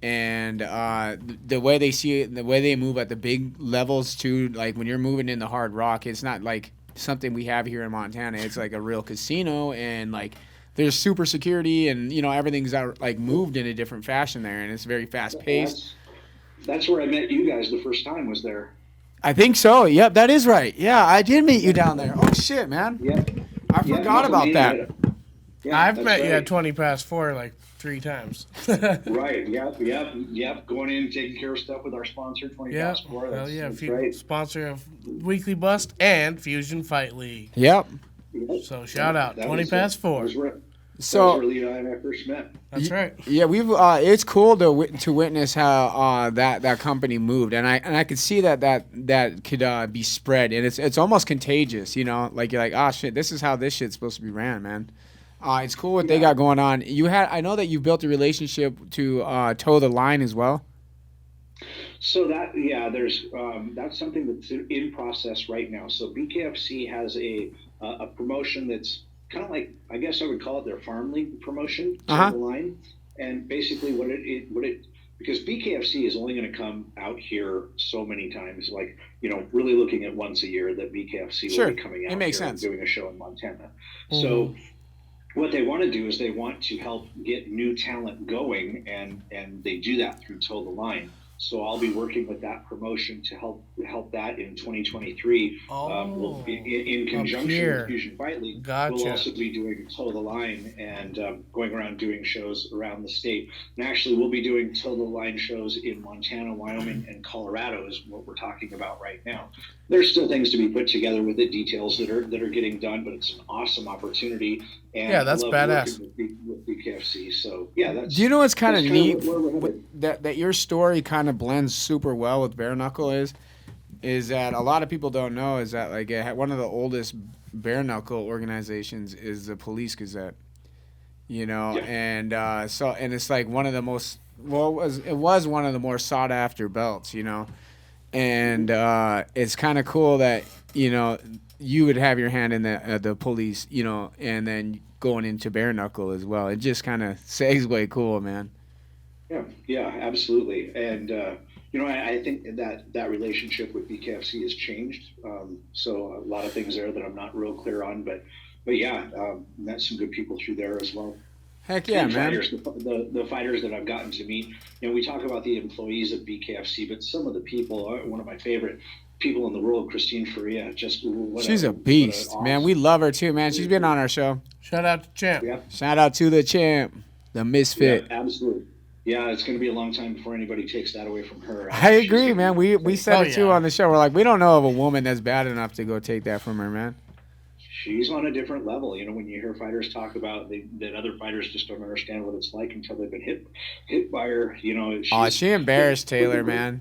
And the way they see it, the way they move at the big levels too, like when you're moving in the hard rock, it's not like something we have here in Montana. It's like a real casino, and like there's super security, and everything's out, like moved in a different fashion there, and it's very fast paced. That's where I met you guys the first time, was there. I think so. Yep, that is right. Yeah, I did meet you down there. Oh shit, man. Yep. I forgot about that. Yeah, I've met you at 20 past 4 like 3 times. Right. Yep. Going in, taking care of stuff with our sponsor, 20 past 4. Hell yeah. That's great. Sponsor of Weekly Bust and Fusion Fight League. Yep. So shout out, 20 past 4. So that was really when I first met. That's right. Yeah, we've. It's cool to witness how that company moved, and I could see that could be spread, and it's almost contagious. Like you're like, oh shit, this is how this shit's supposed to be ran, man. It's cool what they got going on. I know that you built a relationship to toe the line as well. So there's that's something that's in process right now. So BKFC has a promotion that's kind of like, I guess I would call it their farm league promotion, toe the line. And basically because BKFC is only going to come out here so many times, like, really looking at once a year that BKFC will be coming out it makes here sense. and doing a show in Montana. Mm-hmm. So what they want to do is they want to help get new talent going, and they do that through Toe the Line. So I'll be working with that promotion to help that in 2023. We'll be in conjunction with Fusion Fight League. Gotcha. We'll also be doing Toe the Line and going around doing shows around the state. And actually, we'll be doing Toe the Line shows in Montana, Wyoming, and Colorado is what we're talking about right now. There's still things to be put together with the details that are getting done, but it's an awesome opportunity. And that's badass. With BKFC. So that's. Do you know what's kind of neat? Where we're headed. That your story kind of blends super well with bare knuckle is that a lot of people don't know is that like one of the oldest bare knuckle organizations is the Police Gazette, and and it's like one of the most it was one of the more sought after belts, and it's kind of cool that you would have your hand in the police, and then going into bare knuckle as well. It just kind of segue cool, man. Yeah, absolutely. And, I think that relationship with BKFC has changed. So a lot of things there that I'm not real clear on, but met some good people through there as well. Heck yeah, man. Fighters, the fighters that I've gotten to meet, we talk about the employees of BKFC, but some of the people, one of my favorite people in the world, Christine Faria, she's a beast, awesome, man. We love her too, man. She's been on our show. Shout out to Champ. Yeah. Shout out to the Champ, the misfit. Yeah, absolutely. Yeah, it's going to be a long time before anybody takes that away from her. I agree, man. We said it too on the show. We're like, we don't know of a woman that's bad enough to go take that from her, man. She's on a different level. When you hear fighters talk about that other fighters just don't understand what it's like until they've been hit by her, she embarrassed Taylor, man.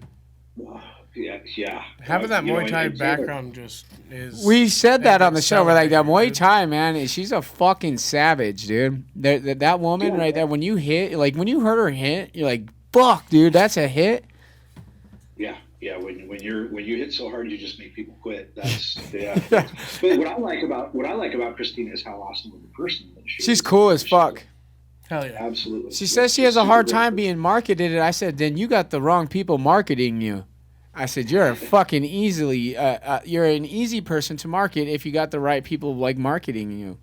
Yeah. Having that Muay Thai background just is. We said that on the show. We're like, that Muay Thai, man, she's a fucking savage, dude. That woman right there, when you hit, like when you heard her hit, you're like, fuck, dude, that's a hit. Yeah. When you hit so hard, you just make people quit. That's But what I like about Christina is how awesome of a person that she is. She's cool as fuck. Hell yeah. Absolutely. She says she has a hard time being marketed. I said, then you got the wrong people marketing you. I said, you're a fucking you're an easy person to market if you got the right people like marketing you.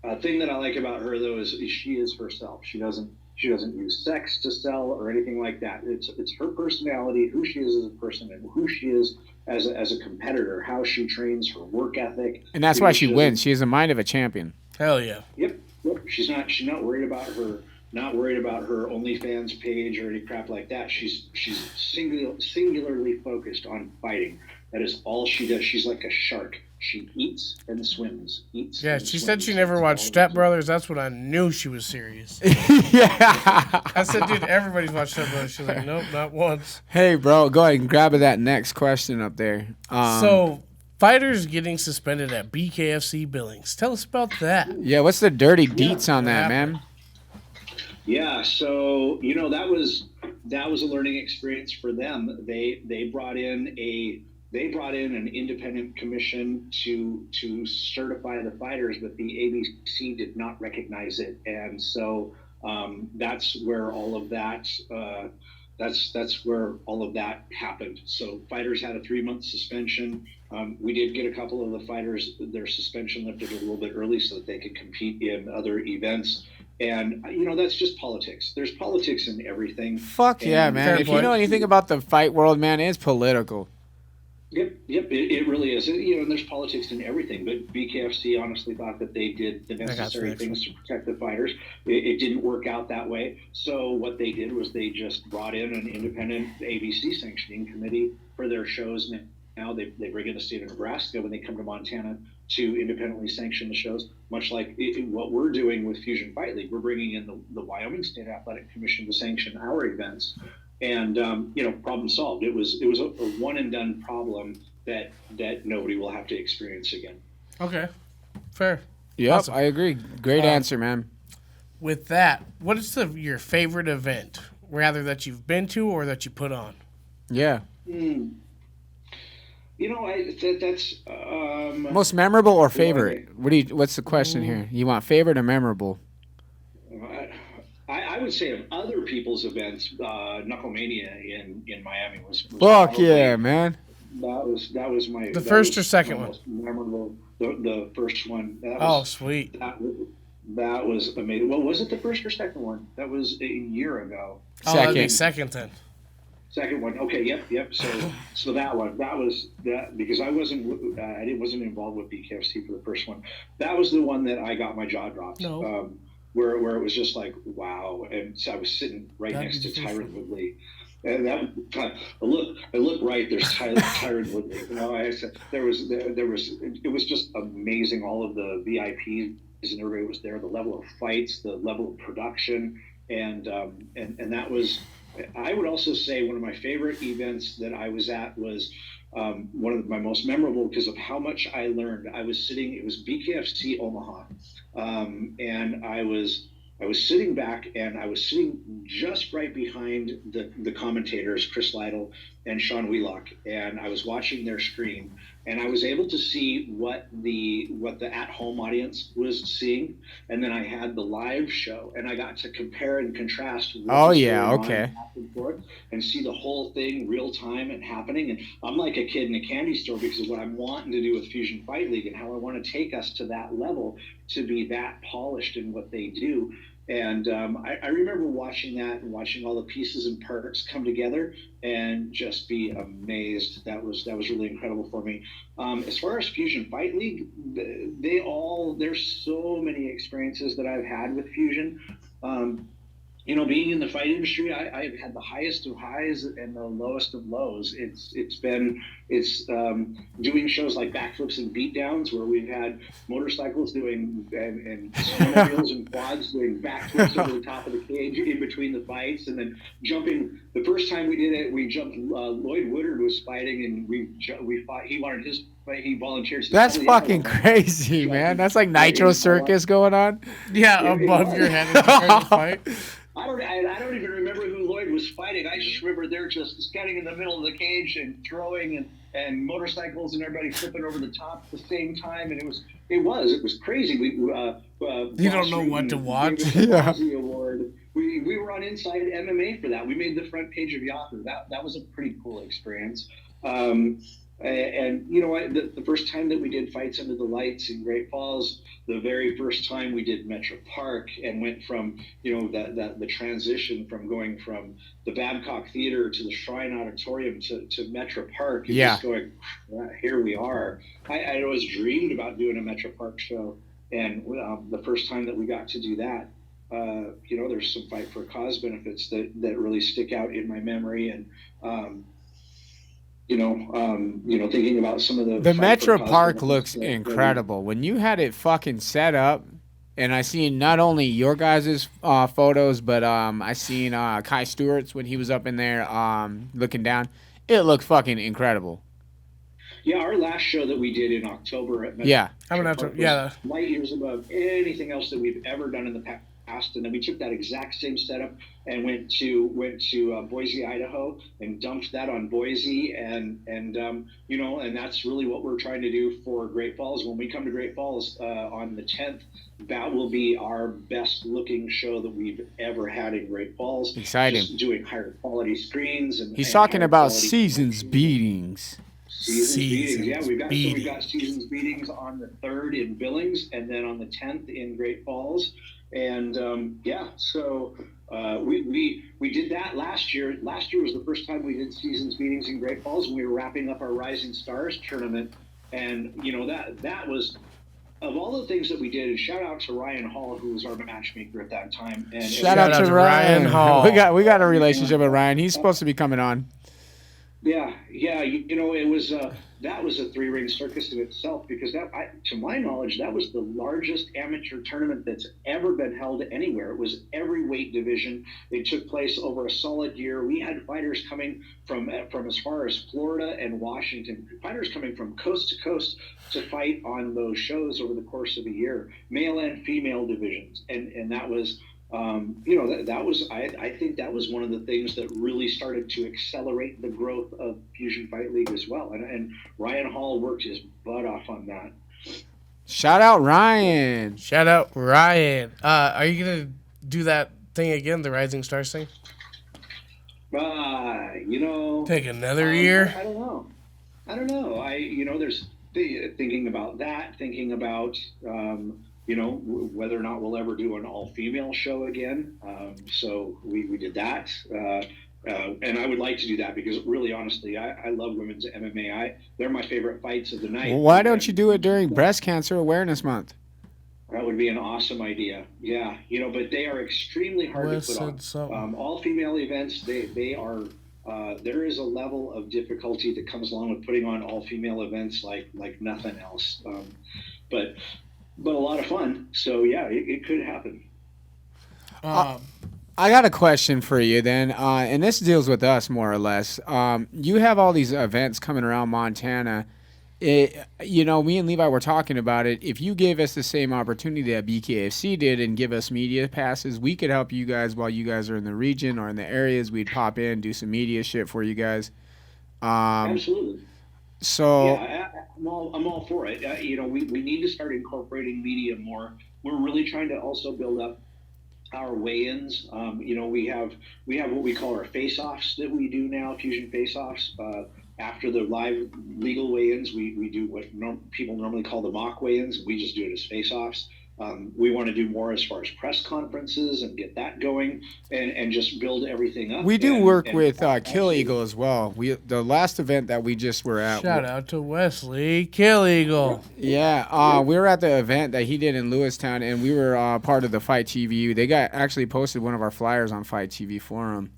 A thing that I like about her though is she is herself. She doesn't use sex to sell or anything like that. It's her personality, who she is as a person, and who she is as a competitor, how she trains, her work ethic. And that's why she wins. She has the mind of a champion. Hell yeah. Yep. She's not worried about her. Not worried about her OnlyFans page or any crap like that. She's singularly focused on fighting. That is all she does. She's like a shark. She eats and swims. She said she never watched Step Brothers. That's when I knew she was serious. Yeah. I said, dude, everybody's watched Step Brothers. She's like, nope, not once. Hey, bro, go ahead and grab that next question up there. So, fighters getting suspended at BKFC Billings. Tell us about that. Yeah, what's the dirty deets on that, man? Yeah, so that was a learning experience for them. They brought in an independent commission to certify the fighters, but the ABC did not recognize it, and so That's where all of that. That's where all of that happened. So fighters had a 3-month suspension. We did get a couple of the fighters their suspension lifted a little bit early so that they could compete in other events. And that's just politics. There's politics in everything. Fuck yeah, man! If you know anything about the fight world, man, it's political. Yep, it really is. And there's politics in everything. But BKFC honestly thought that they did the necessary things to protect the fighters. It didn't work out that way. So what they did was they just brought in an independent ABC sanctioning committee for their shows. Now they bring in the state of Nebraska when they come to Montana to independently sanction the shows, much like what we're doing with Fusion Fight League. We're bringing in the Wyoming State Athletic Commission to sanction our events. And problem solved. It was a one and done problem that nobody will have to experience again. Okay, fair. Yep, Awesome. I agree. Great answer, man. With that, what is your favorite event, rather that you've been to or that you put on? Yeah. That's Most memorable or favorite? What's the question here? You want favorite or memorable? I would say of other people's events, Knucklemania in Miami was Fuck yeah, man. That was my the first or second one? Most memorable. The first one. Sweet. That was amazing. Well, was it the first or second one? That was a year ago. That'd be second then. Second one. Okay. Yep. So that one. That was that because I wasn't involved with BKFC for the first one. That was the one that I got my jaw dropped. No. Where it was just like wow, and so I was sitting right next to Tyron Woodley, and that I look right. There's Tyron Woodley. I said there was. It was just amazing. All of the VIPs and everybody was there. The level of fights, the level of production, and that was. I would also say one of my favorite events that I was at was one of my most memorable because of how much I learned. It was BKFC Omaha, and I was sitting back and I was sitting just right behind the commentators, Chris Lytle and Sean Wheelock, and I was watching their screen, and I was able to see what the at-home audience was seeing, and then I had the live show, and I got to compare and contrast. And see the whole thing real time and happening, and I'm like a kid in a candy store because of what I'm wanting to do with Fusion Fight League and how I want to take us to that level to be that polished in what they do. And I remember watching that and watching all the pieces and parts come together and just be amazed. That was really incredible for me. As far as Fusion Fight League, there's so many experiences that I've had with Fusion. Being in the fight industry, I've had the highest of highs and the lowest of lows. It's doing shows like backflips and beatdowns where we've had motorcycles doing and snowmobiles and quads doing backflips over the top of the cage in between the fights, and then jumping. The first time we did it, we jumped. Lloyd Woodard was fighting, and we fought. He wanted his. He volunteered. That's fucking crazy, man. That's like Nitro Circus going on. Yeah, above your head during the fight. I don't even remember who Lloyd was fighting. I just remember they're just standing in the middle of the cage and throwing and motorcycles and everybody flipping over the top at the same time, and it was crazy. You don't know what to watch. Award. We were on Inside MMA for that. We made the front page of Yahoo. That was a pretty cool experience. And the first time that we did Fights Under the Lights in Great Falls, the very first time we did Metro Park and went from the transition from going from the Babcock Theater to the Shrine Auditorium to Metro Park, and just going, here we are. I always dreamed about doing a Metro Park show, and the first time that we got to do that, there's some Fight for a Cause benefits that really stick out in my memory, and thinking about some of the Metro Park looks incredible. When you had it fucking set up, and I seen not only your guys' photos, but I seen Kai Stewart's when he was up in there looking down. It looked fucking incredible. Yeah, our last show that we did in October at Metro Park I'm gonna have to. Yeah, light years above anything else that we've ever done in the past, and then we took that exact same setup and went to Boise, Idaho, and dumped that on Boise, and that's really what we're trying to do for Great Falls. When we come to Great Falls on the 10th, that will be our best looking show that we've ever had in Great Falls. Exciting. Just doing higher quality screens, and he's and talking about quality seasons beatings. Seasons beatings. Yeah, we've beatings. got seasons beatings on the 3rd in Billings, and then on the 10th in Great Falls. And so we did that last year. Last year was the first time we did seasons meetings in Great Falls, and we were wrapping up our Rising Stars tournament. And that was, of all the things that we did. And shout out to Ryan Hall, who was our matchmaker at that time. And Shout out to Ryan Hall. We got a relationship with Ryan. He's supposed to be coming on. Yeah. It was that was a 3-ring circus in itself, because to my knowledge, that was the largest amateur tournament that's ever been held anywhere. It was every weight division. It took place over a solid year. We had fighters coming from as far as Florida and Washington, fighters coming from coast to coast to fight on those shows over the course of a year, male and female divisions, and that was. I think that was one of the things that really started to accelerate the growth of Fusion Fight League as well. And Ryan Hall worked his butt off on that. Shout out Ryan. Are you going to do that thing again, the Rising Stars thing? Take another year? I don't know. There's thinking about that, thinking about, whether or not we'll ever do an all-female show again. So we did that. And I would like to do that because, really, honestly, I love women's MMA. They're my favorite fights of the night. Well, why don't you do it during Breast Cancer Awareness Month? That would be an awesome idea. Yeah, but they are extremely hard to put on. All-female events, they are... there is a level of difficulty that comes along with putting on all-female events like nothing else. But a lot of fun. So yeah, it could happen. I got a question for you then, and this deals with us more or less. You have all these events coming around Montana. Me and Levi were talking about it. If you gave us the same opportunity that BKFC did and give us media passes, we could help you guys while you guys are in the region or in the areas. We'd pop in, do some media shit for you guys. Absolutely. So yeah, I'm all for it. We need to start incorporating media more. We're really trying to also build up our weigh-ins. We have what we call our face-offs that we do now, Fusion face-offs. After the live legal weigh-ins, we do what people normally call the mock weigh-ins. We just do it as face-offs. We want to do more as far as press conferences and get that going and just build everything up. We do work with Kill Eagle as well. The last event that we just were at. Shout out to Wesley Kill Eagle. Yeah, we were at the event that he did in Lewistown, and we were part of the Fight TV. They actually posted one of our flyers on Fight TV Forum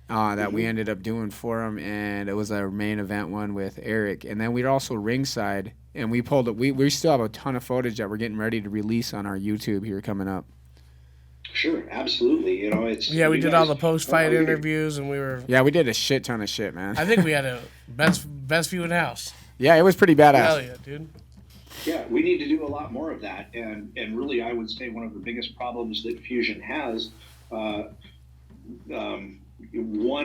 that we ended up doing for him, and it was our main event one with Eric. And then we were also ringside. And we pulled it. We still have a ton of footage that we're getting ready to release on our YouTube here coming up. Sure, absolutely. We did all the post-fight interviews, and we were. Yeah, we did a shit ton of shit, man. I think we had a best view in house. Yeah, it was pretty badass. Hell yeah, dude. Yeah, we need to do a lot more of that, and really, I would say one of the biggest problems that Fusion has. One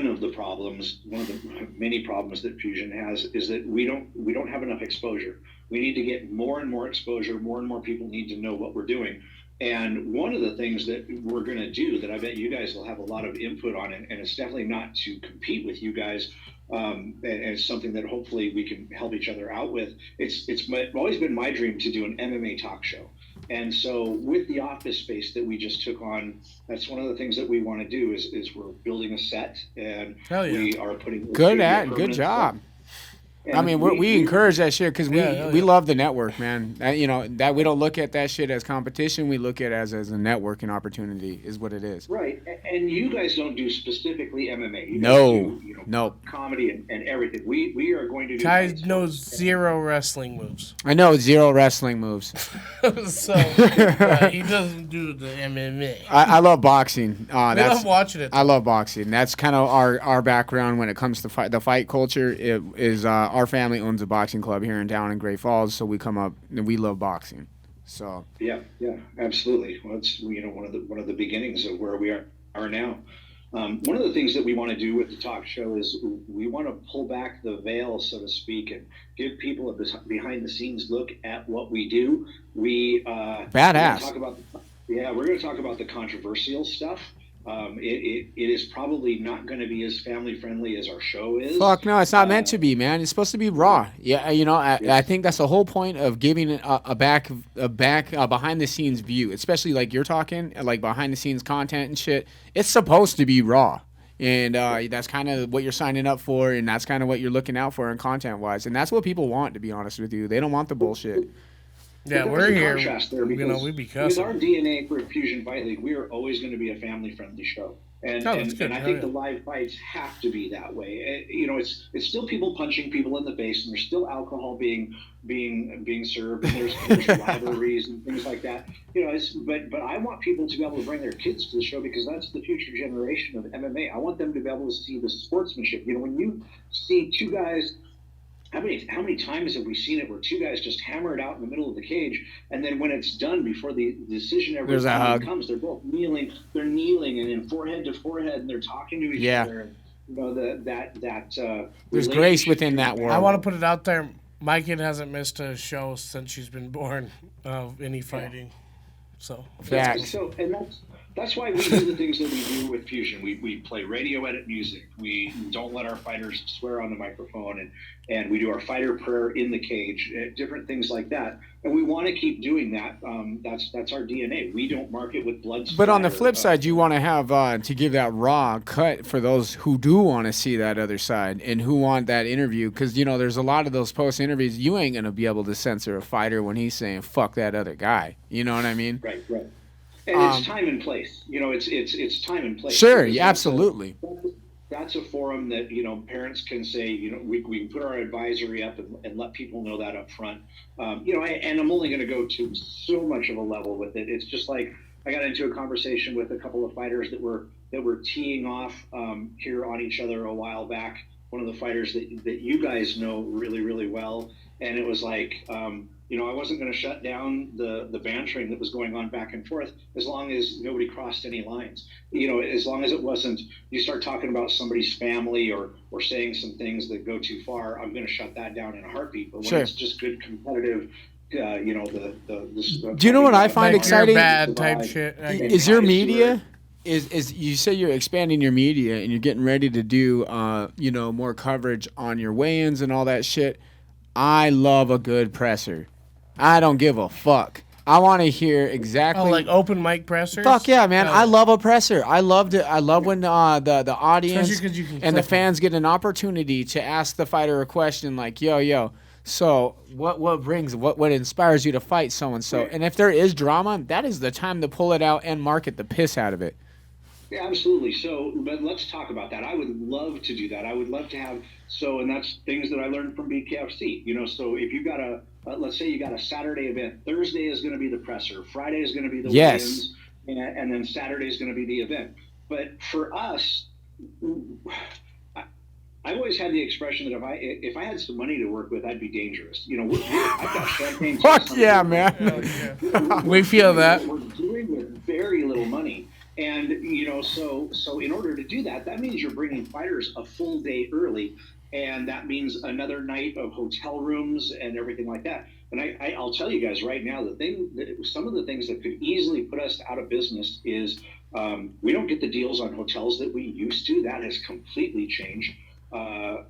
of the many problems that Fusion has is that we don't have enough exposure. We need to get more and more exposure. More and more people need to know what we're doing. And one of the things that we're going to do that I bet you guys will have a lot of input on, and it's definitely not to compete with you guys, and it's something that hopefully we can help each other out with. It's always been my dream to do an MMA talk show. And so with the office space that we just took on, that's one of the things that we want to do is we're building a set, and we are putting good job. I mean, we encourage that shit because we love the network, man. That we don't look at that shit as competition. We look at it as a networking opportunity is what it is. Right. And you guys don't do specifically MMA. You no. Comedy and everything. We are going to do... Ty knows zero wrestling moves. I know zero wrestling moves. So he doesn't do the MMA. I love boxing. I love watching it. I love boxing. That's kind of our background when it comes to the fight culture. It is our family owns a boxing club here in town in Great Falls, so we come up and we love boxing. So yeah, absolutely. Well, it's one of the beginnings of where we are now. One of the things that we want to do with the talk show is we want to pull back the veil, so to speak, and give people a behind the scenes look at what we do. badass. We're going to talk about the controversial stuff. It is probably not going to be as family friendly as our show is. Fuck no, it's not meant to be, man. It's supposed to be raw. Yeah, I think that's the whole point of giving a behind the scenes view, especially like you're talking, like behind the scenes content and shit. It's supposed to be raw, and that's kind of what you're signing up for, and that's kind of what you're looking out for in content wise, and that's what people want. To be honest with you, they don't want the bullshit. Yeah, we're here. We be cussing. With our DNA for Fusion Fight League, we are always going to be a family-friendly show, and I think the live fights have to be that way. It's still people punching people in the face, and there's still alcohol being served, and there's rivalries and things like that. But I want people to be able to bring their kids to the show because that's the future generation of MMA. I want them to be able to see the sportsmanship. When you see two guys. How many times have we seen it where two guys just hammer it out in the middle of the cage, and then when it's done, before the decision ever comes, they're both kneeling. They're kneeling and in forehead to forehead, and they're talking to each other. And, there's grace within that world. I want to put it out there. My kid hasn't missed a show since she's been born of any fighting. So that's why we do the things that we do with Fusion. We play radio edit music. We don't let our fighters swear on the microphone, and we do our fighter prayer in the cage, different things like that. And we want to keep doing that. That's our DNA. We don't market with blood. But on the flip side, you want to have to give that raw cut for those who do want to see that other side and who want that interview. Because, there's a lot of those post interviews. You ain't going to be able to censor a fighter when he's saying, fuck that other guy. You know what I mean? Right. And it's time and place. It's time and place. Sure, absolutely. That's a forum that parents can say. We can put our advisory up and let people know that up front. And I'm only going to go to so much of a level with it. It's just like I got into a conversation with a couple of fighters that were teeing off here on each other a while back. One of the fighters that you guys know really, really well, and it was like. I wasn't going to shut down the bantering that was going on back and forth as long as nobody crossed any lines. As long as it wasn't, you start talking about somebody's family or saying some things that go too far, I'm going to shut that down in a heartbeat. But when it's just good competitive, do you know what I find exciting? Bad type shit. Is your media? Is you say you're expanding your media and you're getting ready to do more coverage on your weigh-ins and all that shit. I love a good presser. I don't give a fuck. I want to hear exactly. Oh, like open mic pressers? Fuck yeah, man! I love a presser. I loved it. I love when the audience and the fans get an opportunity to ask the fighter a question like, "Yo, so what inspires you to fight so and so?" And if there is drama, that is the time to pull it out and market the piss out of it. Yeah, absolutely. So, but let's talk about that. I would love to do that. I would love to have and that's things that I learned from BKFC. So if you got let's say you got a Saturday event, Thursday is going to be the presser, Friday is going to be the weigh-ins, and then Saturday is going to be the event. But for us, I've always had the expression that if I had some money to work with, I'd be dangerous. I've got champagne. Fuck yeah, man. We feel that. We're doing with very little money. And, so in order to do that, that means you're bringing fighters a full day early. And that means another night of hotel rooms and everything like that. And I'll tell you guys right now, some of the things that could easily put us out of business is we don't get the deals on hotels that we used to. That has completely changed. I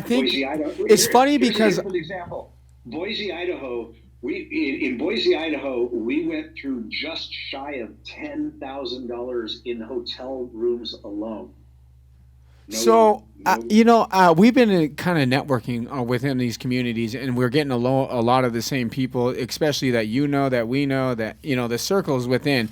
think it's funny because, for example, Boise, Idaho. In Boise, Idaho, we went through just shy of $10,000 in hotel rooms alone. We've been kind of networking within these communities, and we're getting a lot of the same people, especially that that we know, that the circles within.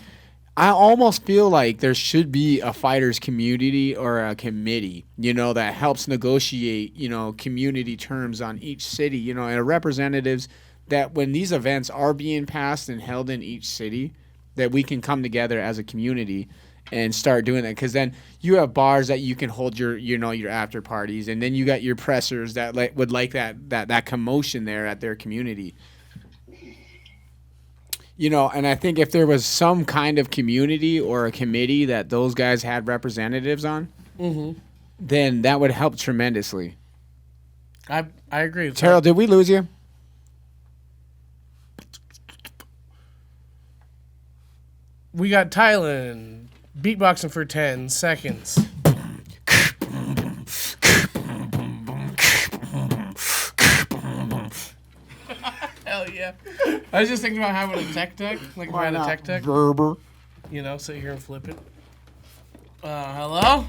I almost feel like there should be a fighters community or a committee, that helps negotiate, community terms on each city, and representatives. That when these events are being passed and held in each city, that we can come together as a community and start doing that. Because then you have bars that you can hold your after parties, and then you got your pressers that would like that commotion there at their community. And I think if there was some kind of community or a committee that those guys had representatives on, then that would help tremendously. I agree with Terrill, that. did we lose you? We got Thailand beatboxing for 10 seconds. Hell yeah. I was just thinking about having a tech deck. Like buying a tech deck. Gerber. Sit here and flip it. Hello?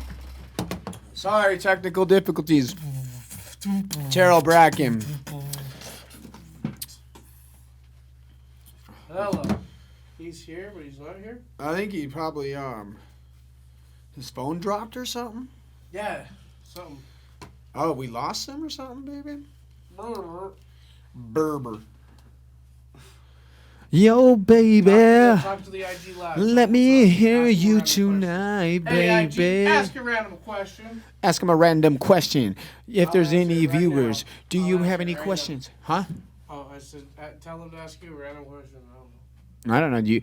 Sorry, technical difficulties. Terrill Bracken. Hello. He's here, but he's not here? I think he probably, his phone dropped or something? Yeah, something. Oh, we lost him or something, baby? Berber. Yo, baby. Talk to the IG Live. Let me hear Ask you a random tonight, Hey, IG, baby. ask a random question. Ask him a random question. If there's answer any it right viewers, now. do I'll you answer have it any right questions? Huh? Oh, I said, tell him to ask you a random question. I don't know. I don't know.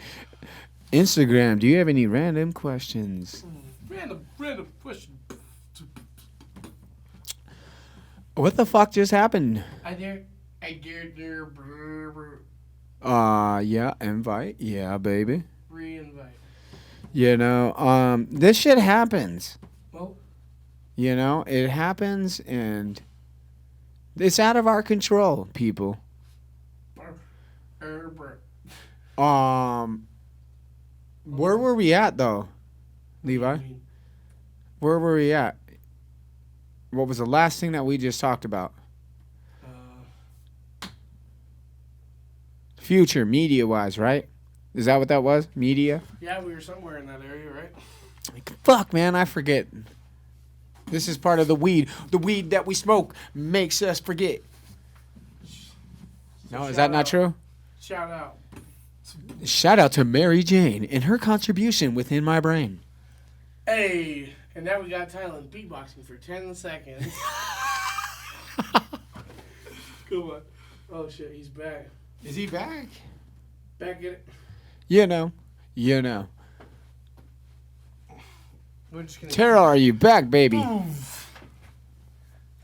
Instagram, do you have any random questions? Random question. What the fuck just happened? I dare. Yeah, invite. Yeah, baby. Re-invite. This shit happens. Well, It happens and it's out of our control, people. Where were we at though, Levi? Where were we at? What was the last thing that we just talked about? Future, media-wise, right? Is that what that was? Media? Yeah, we were somewhere in that area, right? Fuck, man, I forget. This is part of the weed. The weed that we smoke makes us forget. No, is that not true? Shout out. Shout out to Mary Jane and her contribution within my brain. Hey, and now we got Thailand beatboxing for 10 seconds. Come on. Oh, shit, he's back. Is he back? Back at it. You know. We're just gonna... Terrill, are you back, baby?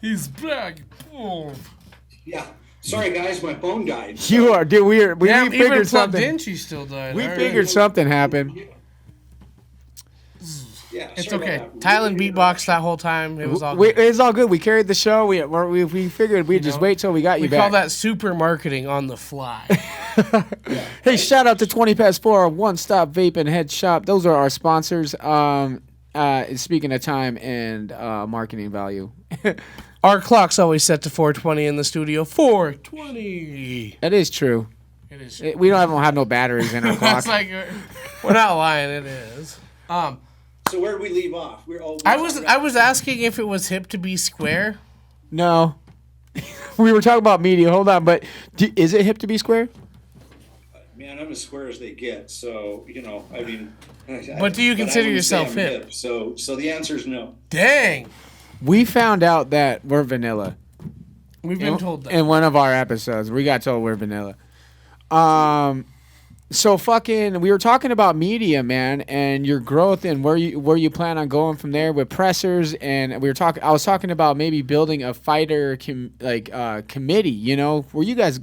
He's back. Yeah. Sorry, guys, my phone died. You are, dude. We Damn, figured even something. Dinchie still died. We All right. figured something happened. Yeah, It's sorry okay. about that. Thailand beatboxed that whole time. It was all We, good. it's all good. We carried the show. We figured we'd just wait till we got We you call back. that super marketing on the fly. Hey, shout out to 20 Past 4, One Stop Vape and Head Shop. Those are our sponsors. Speaking of time and marketing value. Our clock's always set to 4:20 in the studio. 4:20. That is true. It is. We don't have no batteries in our clock. That's like we're not lying. It is. So where did we leave off? I was asking if it was hip to be square. No. We were talking about media. Hold on. But is it hip to be square? Man, I'm as square as they get. So, I mean. But do you consider yourself hip? So the answer is no. Dang. We found out that we're vanilla. We've been told that. In one of our episodes, we got told we're vanilla. So fucking, we were talking about media, man, and your growth and where you plan on going from there with pressers, and I was talking about maybe building a fighter committee, where you guys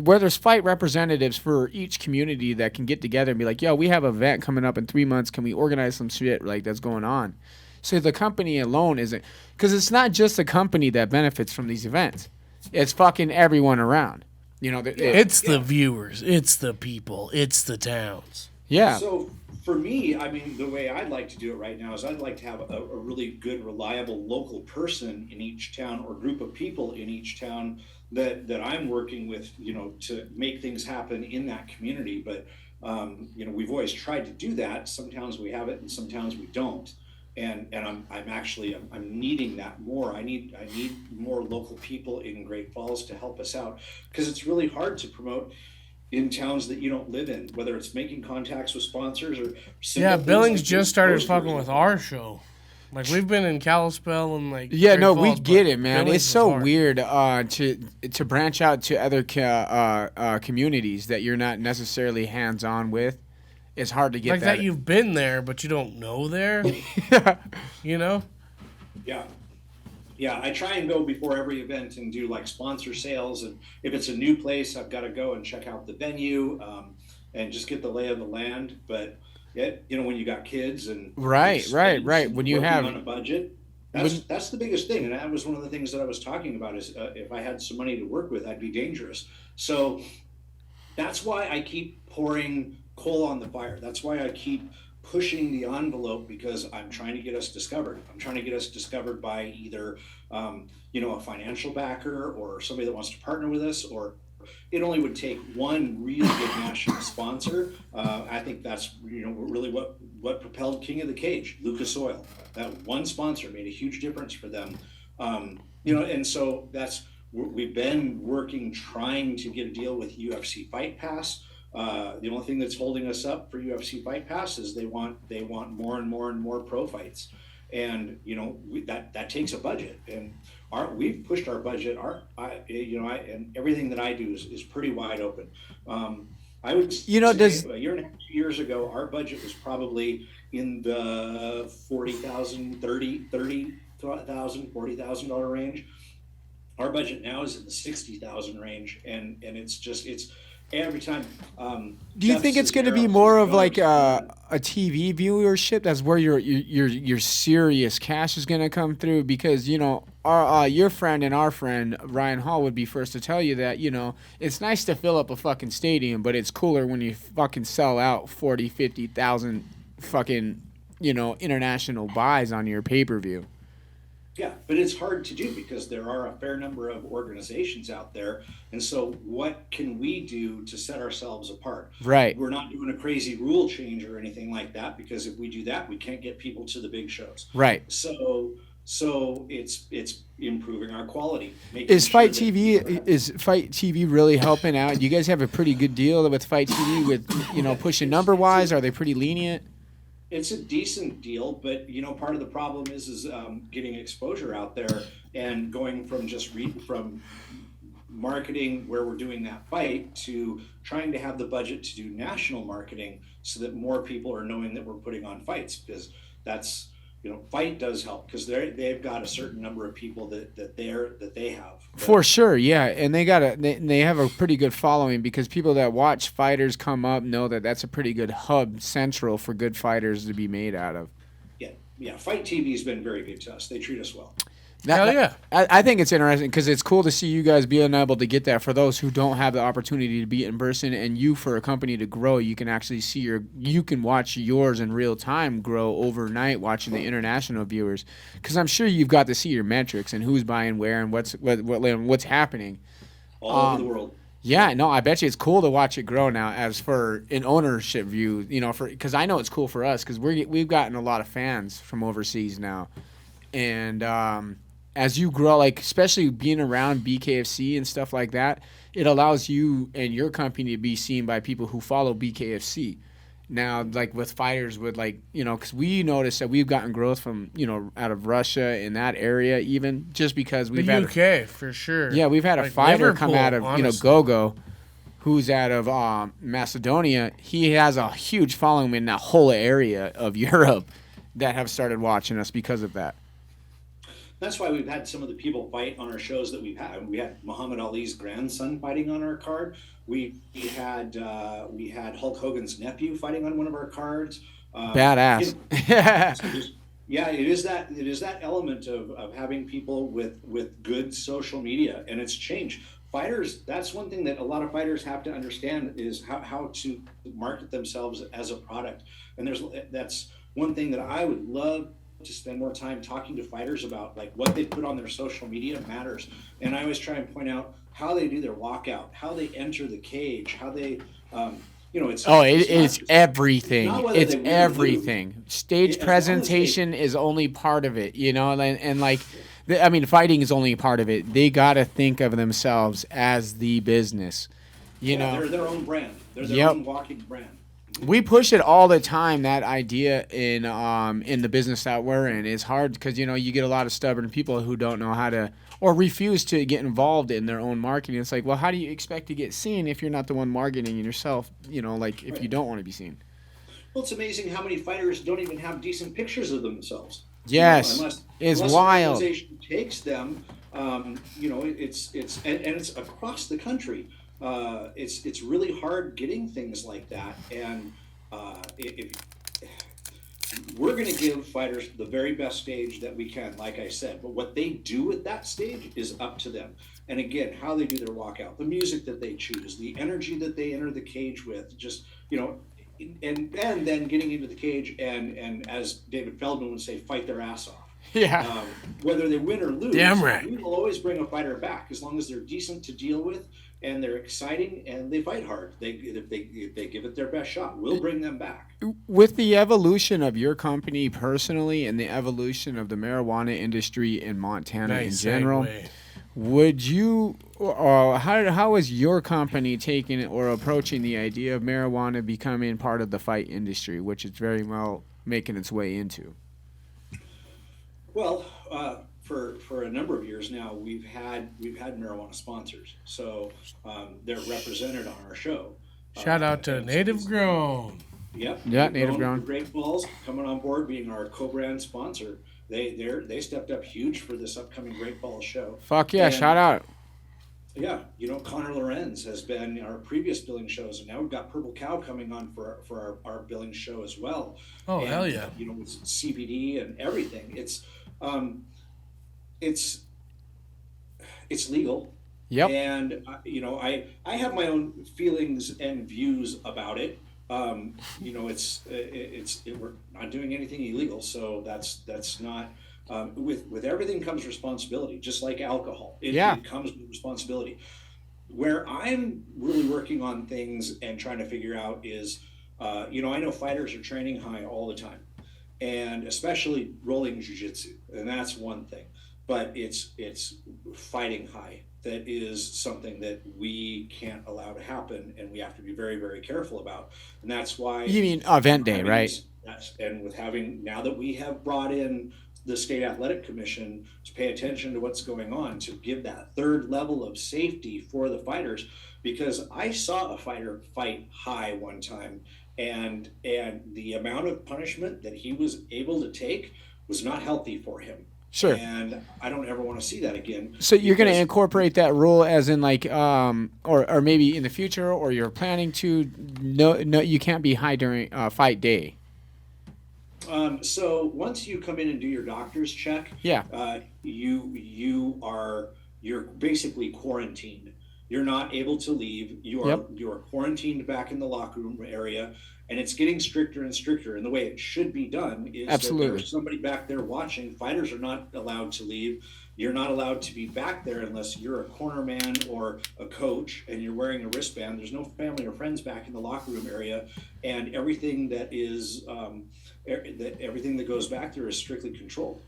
where there's fight representatives for each community that can get together and be like, yo, we have an event coming up in 3 months. Can we organize some shit that's going on? So the company alone isn't, because it's not just the company that benefits from these events. It's fucking everyone around. It's the viewers. It's the people. It's the towns. Yeah. So for me, I mean, the way I'd like to do it right now is I'd like to have a really good, reliable local person in each town or group of people in each town that I'm working with, to make things happen in that community. But, we've always tried to do that. Some towns we have it and some towns we don't. And I'm needing that more. I need more local people in Great Falls to help us out, because it's really hard to promote in towns that you don't live in, whether it's making contacts with sponsors or Yeah, Billings just started fucking with our show. Like, we've been in Kalispell and, like... Yeah, Great no, Falls, we get but it, man. Billings It's was so hard. weird to branch out to other communities that you're not necessarily hands-on with. It's hard to get Like that you've been there, but you don't know there. You know? Yeah. Yeah, I try and go before every event and do like sponsor sales. And if it's a new place, I've got to go and check out the venue and just get the lay of the land. But, when you got kids and... Right. When you have... on a budget, that's the biggest thing. And that was one of the things that I was talking about is if I had some money to work with, I'd be dangerous. So that's why I keep pouring coal on the fire. That's why I keep pushing the envelope, because I'm trying to get us discovered. I'm trying to get us discovered by either, a financial backer or somebody that wants to partner with us, or it only would take one really good national sponsor. I think that's, really what propelled King of the Cage, Lucas Oil. That one sponsor made a huge difference for them. And so we've been working, trying to get a deal with UFC Fight Pass. The only thing that's holding us up for UFC Fight Pass is they want more and more and more pro fights, and that takes a budget. And we've pushed our budget. And everything that I do is pretty wide open. I would say a year and a half, 2 years ago, our budget was probably in the $40,000 range. Our budget now is in the $60,000 range, and it's every time. Do you think it's going to be more of like a TV viewership? That's where your serious cash is going to come through, because your friend and our friend Ryan Hall would be first to tell you that it's nice to fill up a fucking stadium, but it's cooler when you fucking sell out 40, 50,000 fucking international buys on your pay-per-view. Yeah, but it's hard to do because there are a fair number of organizations out there. And so what can we do to set ourselves apart? Right. We're not doing a crazy rule change or anything like that, because if we do that, we can't get people to the big shows. Right. So it's improving our quality. Is Fight TV really helping out? You guys have a pretty good deal with Fight TV with, pushing number-wise? Are they pretty lenient? It's a decent deal, but part of the problem is getting exposure out there and going from from marketing where we're doing that fight to trying to have the budget to do national marketing so that more people are knowing that we're putting on fights, because that's fight does help, because they've got a certain number of people that they have. For sure, yeah, and they have a pretty good following, because people that watch fighters come up know that that's a pretty good hub central for good fighters to be made out of. Yeah. Fight TV has been very good to us. They treat us well. Hell yeah. I think it's interesting because it's cool to see you guys being able to get that. For those who don't have the opportunity to be in person, and you, for a company to grow, you can actually see you can watch yours in real time grow overnight, watching the international viewers. Because I'm sure you've got to see your metrics and who's buying where and what's happening all over the world. Yeah, no, I bet you it's cool to watch it grow now. As for an ownership view, because I know it's cool for us, because we've gotten a lot of fans from overseas now, and as you grow, like especially being around BKFC and stuff like that, it allows you and your company to be seen by people who follow BKFC. Now, like with fighters, because we noticed that we've gotten growth from out of Russia in that area, even just because we've had UK for sure. Yeah, we've had a fighter Liverpool, come out of honestly. Gogo, who's out of Macedonia. He has a huge following in that whole area of Europe that have started watching us because of that. That's why we've had some of the people fight on our shows that we've had. We had Muhammad Ali's grandson fighting on our card. We had Hulk Hogan's nephew fighting on one of our cards. Badass. It is that element of having people with good social media, and it's changed. Fighters, that's one thing that a lot of fighters have to understand, is how to market themselves as a product. And that's one thing that I would love to spend more time talking to fighters about, like what they put on their social media matters. And I always try and point out how they do their walkout, how they enter the cage, how they, it's everything. It's win or everything. lose. Stage presentation is only part of it, and fighting is only part of it. They got to think of themselves as the business, They're their own brand. They're their own walking brand. We push it all the time, that idea in the business that we're in. It's hard because, you get a lot of stubborn people who don't know how to or refuse to get involved in their own marketing. It's like, well, how do you expect to get seen if you're not the one marketing yourself, if you don't want to be seen? Well, it's amazing how many fighters don't even have decent pictures of themselves. Yes, it's wild. An organization takes them, it's across the country. It's really hard getting things like that, and if we're going to give fighters the very best stage that we can, like I said, but what they do at that stage is up to them. And again, how they do their walkout, the music that they choose, the energy that they enter the cage with, just and then getting into the cage and as David Feldman would say, fight their ass off. Yeah. Whether they win or lose, damn right. We will always bring a fighter back as long as they're decent to deal with and they're exciting and they fight hard. If they give it their best shot, we'll bring them back. With the evolution of your company personally and the evolution of the marijuana industry in Montana in general, would you, how is your company taking or approaching the idea of marijuana becoming part of the fight industry, which it's very well making its way into? Well, for a number of years now, we've had marijuana sponsors, so they're represented on our show. Shout out to Native Grown. Yep. Yeah, Native Grown. Great Balls coming on board, being our co-brand sponsor. They stepped up huge for this upcoming Great Balls show. Fuck yeah! And, shout out. Yeah, Connor Lorenz has been our previous billing shows, and now we've got Purple Cow coming on for our billing show as well. Oh, and, hell yeah! With CBD and everything, it's legal. Yep. And I have my own feelings and views about it. We're not doing anything illegal, so that's not. With everything comes responsibility, just like alcohol. It comes with responsibility. Where I'm really working on things and trying to figure out is, I know fighters are training high all the time, and especially rolling jiu-jitsu, and that's one thing. But it's fighting high that is something that we can't allow to happen, and we have to be very, very careful about. And that's why you mean event day, right? And with now that we have brought in the State Athletic Commission to pay attention to what's going on, to give that third level of safety for the fighters, because I saw a fighter fight high one time, and the amount of punishment that he was able to take was not healthy for him. Sure. And I don't ever want to see that again. So you're going to incorporate that rule as in or maybe in the future, or you're planning to, no, you can't be high during fight day. So once you come in and do your doctor's check, you're basically quarantined. You're not able to leave. You are quarantined back in the locker room area, and it's getting stricter and stricter. And the way it should be done is that there's somebody back there watching. Fighters are not allowed to leave. You're not allowed to be back there unless you're a corner man or a coach and you're wearing a wristband. There's no family or friends back in the locker room area, and everything that is everything that goes back there is strictly controlled.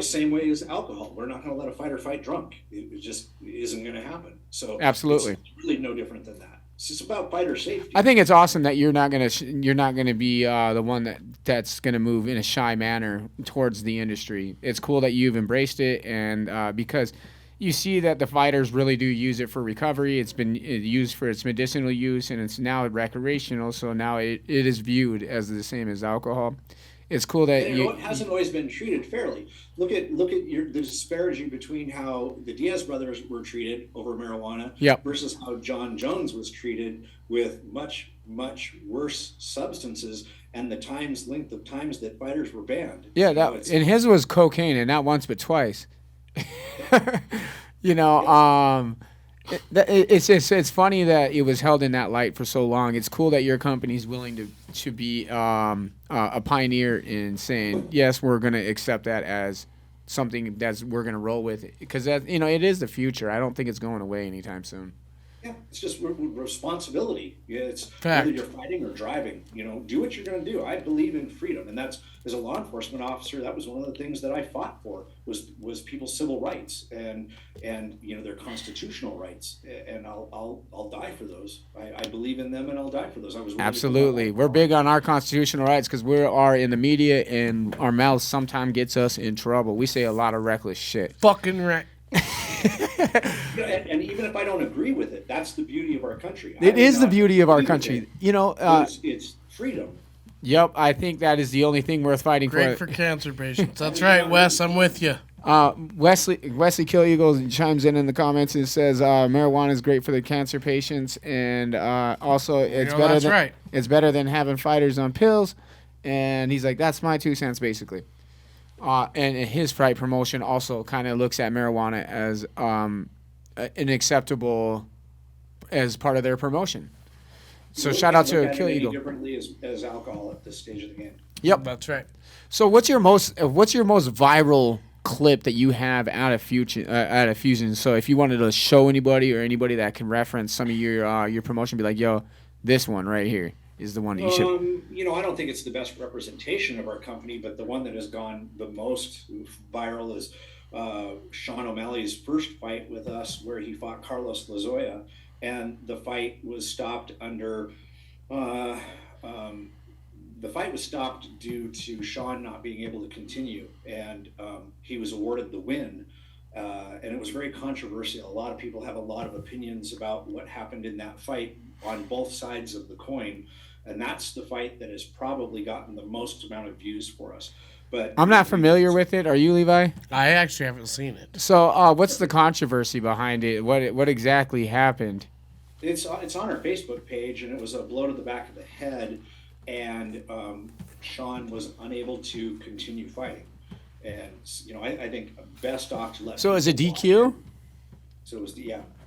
Same way as alcohol. We're not going to let a fighter fight drunk. It just isn't going to happen. So absolutely, it's really no different than that. It's just about fighter safety. I think it's awesome that you're not going to be the one that's going to move in a shy manner towards the industry. It's cool that you've embraced it, and because you see that the fighters really do use it for recovery. It's been used for its medicinal use, and it's now recreational. So now it is viewed as the same as alcohol. It's cool that it hasn't always been treated fairly. Look at the disparity between how the Diaz brothers were treated over marijuana versus how John Jones was treated with much, much worse substances and the length of times that fighters were banned. Yeah, and his was cocaine, and not once but twice. It's funny that it was held in that light for so long. It's cool that your company's willing to be a pioneer in saying, yes, we're going to accept that as something we're going to roll with, because that it is the future. I don't think it's going away anytime soon. Yeah, it's just responsibility. Yeah, it's Fact. whether you're fighting or driving. Do what you're going to do. I believe in freedom, and that's as a law enforcement officer. That was one of the things that I fought for was people's civil rights and their constitutional rights. And I'll die for those. I believe in them, and I'll die for those. I was willing Absolutely. to We're big on our constitutional rights because we are in the media, and our mouths sometimes gets us in trouble. We say a lot of reckless shit. Fucking right. and even if I don't agree with it, that's the beauty of our country. It is the beauty of our country. It's freedom. Yep, I think that is the only thing worth fighting Great for cancer patients. That's right, Wes. I'm with you. Wesley Kill Eagles chimes in the comments and says marijuana is great for the cancer patients, and also it's better. That's than, right. It's better than having fighters on pills. And he's like, that's my 2 cents basically. And his fight promotion also kind of looks at marijuana as an acceptable as part of their promotion. So shout out to Kill Eagle. Differently as alcohol at this stage of the game. Yep, That's right. So what's your most viral clip that you have out of Fusion? So if you wanted to show anybody or anybody that can reference some of your promotion, be like, yo, this one right here is the one that you should. I don't think it's the best representation of our company, but the one that has gone the most viral is Sean O'Malley's first fight with us, where he fought Carlos Lazoya, and the fight was stopped due to Sean not being able to continue, and he was awarded the win. And it was very controversial. A lot of people have a lot of opinions about what happened in that fight on both sides of the coin. And that's the fight that has probably gotten the most amount of views for us. But I'm not familiar with it. Are you, Levi? I actually haven't seen it. So what's the controversy behind it? What exactly happened? It's on our Facebook page, and it was a blow to the back of the head, and Sean was unable to continue fighting. And I think best off to let. So is it DQ? So it was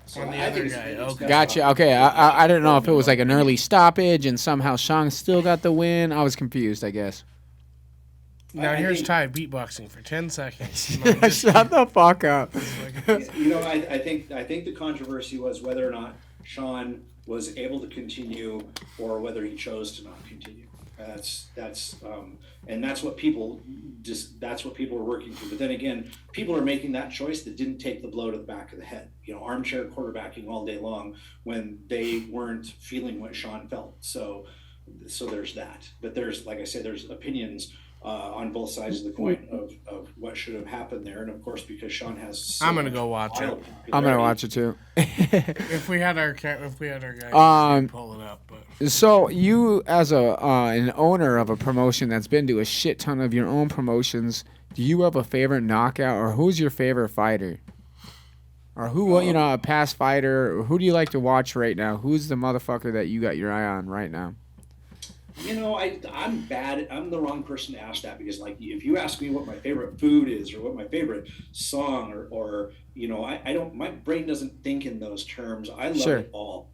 So On the I other think guy, it's okay. Gotcha. Okay, I don't know if it was like an early stoppage and somehow Sean still got the win. I was confused, I guess. Now here's Ty beatboxing for 10 seconds. No, Shut the fuck up. I think the controversy was whether or not Sean was able to continue or whether he chose to not continue. And that's what people are working through. But then again, people are making that choice that didn't take the blow to the back of the head. Armchair quarterbacking all day long when they weren't feeling what Sean felt. So there's that. But there's, like I said, there's opinions on both sides of the coin of what should have happened there. And of course, because Sean has, I'm gonna go watch it. I'm gonna watch it too. If we had our guy, we'd pull it up. But So you, as an owner of a promotion that's been to a shit ton of your own promotions, do you have a favorite knockout, or who's your favorite fighter, or who a past fighter, or who do you like to watch right now? Who's the motherfucker that you got your eye on right now? I'm bad. I'm the wrong person to ask that, because if you ask me what my favorite food is or what my favorite song or I don't, my brain doesn't think in those terms. I love it all.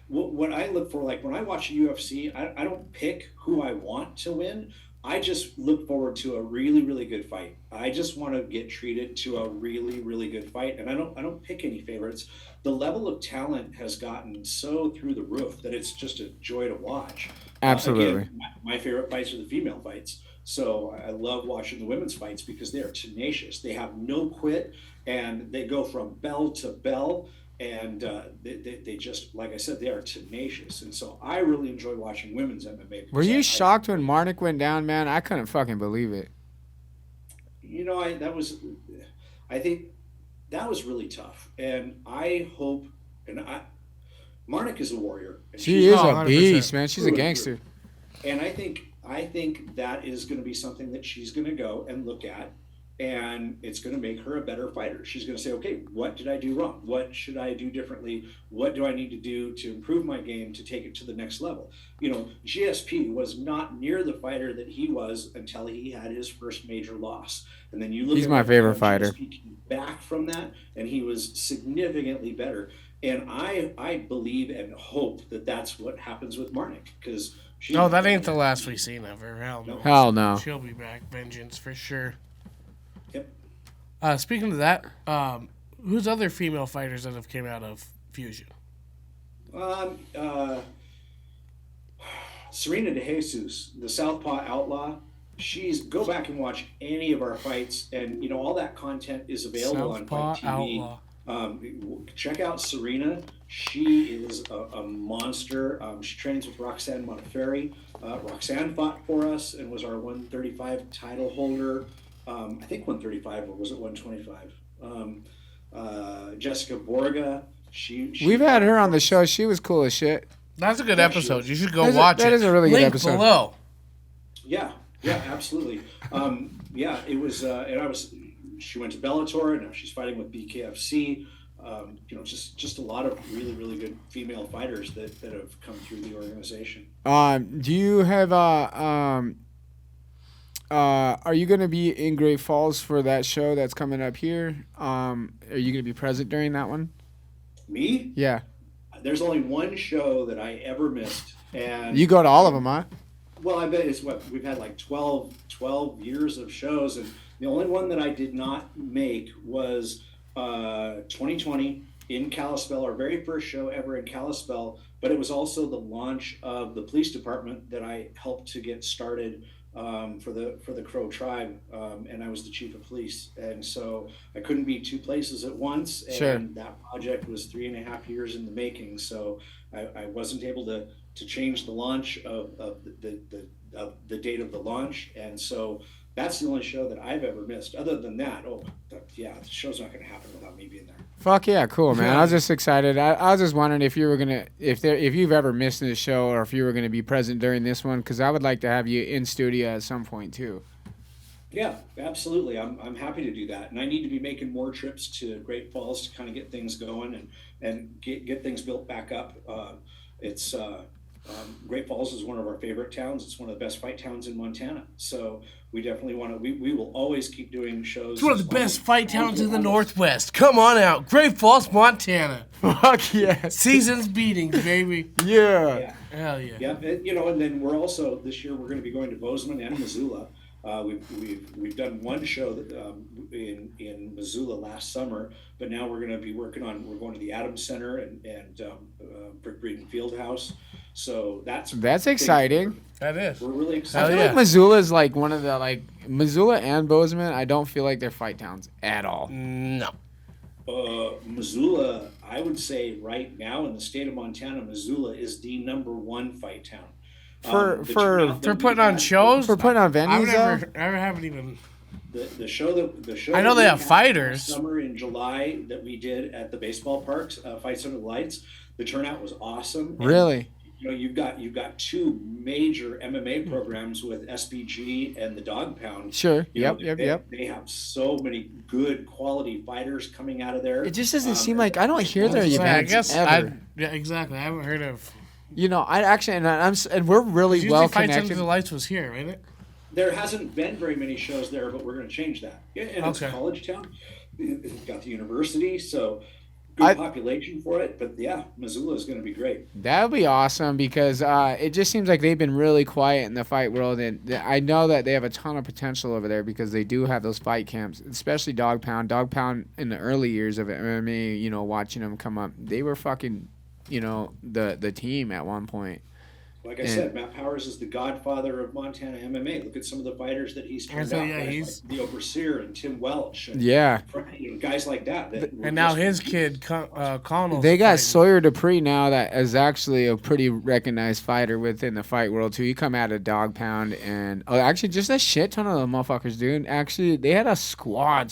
What I look for, like when I watch UFC, I don't pick who I want to win. I just look forward to a really, really good fight. I just want to get treated to a really, really good fight. And I don't pick any favorites. The level of talent has gotten so through the roof that it's just a joy to watch. Absolutely. Again, my favorite fights are the female fights. So I love watching the women's fights because they are tenacious. They have no quit, and they go from bell to bell. And they just, like I said, they are tenacious. And so I really enjoy watching women's MMA. Were you shocked when Marnik went down, man? I couldn't fucking believe it. I think that was really tough. And I hope, Marnik is a warrior. She is a 100%. beast, man. She's a gangster. And I think that is going to be something that she's going to go and look at. And it's going to make her a better fighter. She's going to say, okay, what did I do wrong? What should I do differently? What do I need to do to improve my game to take it to the next level? GSP was not near the fighter that he was until he had his first major loss. And then you look He's at my favorite fighter. GSP came back from that, and he was significantly better. And I believe and hope that that's what happens with Marnik, because that ain't the last we've seen of her. Hell no. Hell no. She'll be back. Vengeance for sure. Yep. Speaking of that, who's other female fighters that have came out of Fusion? Serena De Jesus, the Southpaw Outlaw. Go back and watch any of our fights, and all that content is available Southpaw on Fight TV. Outlaw. Check out Serena. She is a monster. She trains with Roxanne Modafferi. Roxanne fought for us and was our 135 title holder. I think 135, or was it 125? Jessica Borga. We've had her on the show. She was cool as shit. That's a good episode. You should go watch it. That is a really good episode. Below. Yeah, absolutely. It was, she went to Bellator, and now she's fighting with BKFC. Just a lot of really, really good female fighters that have come through the organization. Do you have are you going to be in Great Falls for that show that's coming up here? Are you going to be present during that one? Me? Yeah. There's only one show that I ever missed, and you go to all of them, huh? Well, I bet we've had like 12 years of shows, and the only one that I did not make was 2020 in Kalispell, our very first show ever in Kalispell, but it was also the launch of the police department that I helped to get started for the Crow tribe, and I was the chief of police, and so I couldn't be two places at once, and sure. That project was 3.5 years in the making, so I wasn't able to change the launch of the date of the launch, and so that's the only show that I've ever missed. Other than that, the show's not going to happen without me being there. Fuck yeah, cool, man. I was just excited. I was just wondering if you were gonna, if you've ever missed this show, or if you were gonna be present during this one, because I would like to have you in studio at some point too. Yeah, absolutely. I'm happy to do that, and I need to be making more trips to Great Falls to kind of get things going and get things built back up. Great Falls is one of our favorite towns. It's one of the best fight towns in Montana. So we definitely want to. We will always keep doing shows. It's one of the best fight towns in the Northwest. Come on out, Great Falls, Montana. Fuck yeah! Seasons beatings, baby. Yeah. Hell yeah. Yeah, and then we're also this year we're going to be going to Bozeman and Missoula. We've done one show that, in Missoula last summer, but now we're going to be we're going to the Adams Center and Brick Breeden Fieldhouse. So that's exciting. That is. We're really excited. I feel like Missoula is like one of the Missoula and Bozeman. I don't feel like they're fight towns at all. No. Missoula, I would say right now in the state of Montana, Missoula is the #1 fight town. For putting on shows, for putting on venues. I haven't even. The show. I know they have fighters. Summer in July that we did at the baseball parks, Fights Under the Lights. The turnout was awesome. Really. And, you've got two major MMA programs with SBG and the Dog Pound. Sure. Yep. They have so many good quality fighters coming out of there. It just doesn't seem like I don't hear their events. I guess ever. yeah, exactly. I haven't heard of. I actually and we're really well connected. Fights Under the Lights was here, right? There hasn't been very many shows there, but we're going to change that. Yeah, and it's a college town. It's got the university, so good population for it. But yeah, Missoula is going to be great. That would be awesome because it just seems like they've been really quiet in the fight world, and I know that they have a ton of potential over there because they do have those fight camps, especially Dog Pound. Dog Pound in the early years of MMA, watching them come up, they were fucking, the team at one point. Like I said, Matt Powers is the godfather of Montana MMA. Look at some of the fighters that he's turned out. Yeah, he's like Leo Bercier and Tim Welch. And, guys like that. And now his kid, Connell. They got Sawyer Dupree now that is actually a pretty recognized fighter within the fight world, too. He come out of Dog Pound and actually just a shit ton of the motherfuckers, dude. Actually, they had a squad.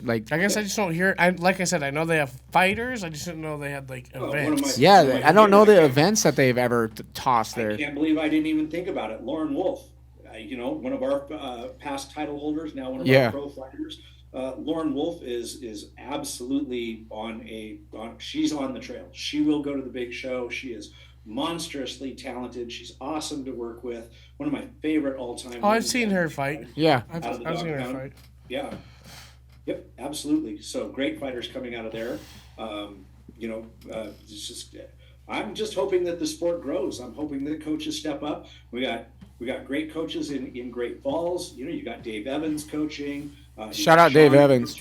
Like I guess I just don't hear. Like I said, I know they have fighters. I just didn't know they had events. I don't know the events that they've ever tossed there. I can't believe I didn't even think about it. Lauren Wolf, one of our past title holders, now one of our pro fighters. Lauren Wolf is absolutely she's on the trail. She will go to the big show. She is monstrously talented. She's awesome to work with. One of my favorite all-time. Oh, I've seen her fight. Yeah. I've seen her fight. Yeah. Yep, absolutely. So great fighters coming out of there. It's just... I'm just hoping that the sport grows. I'm hoping that coaches step up. We got great coaches in Great Falls. You got Dave Evans coaching. Shout out Dave Evans.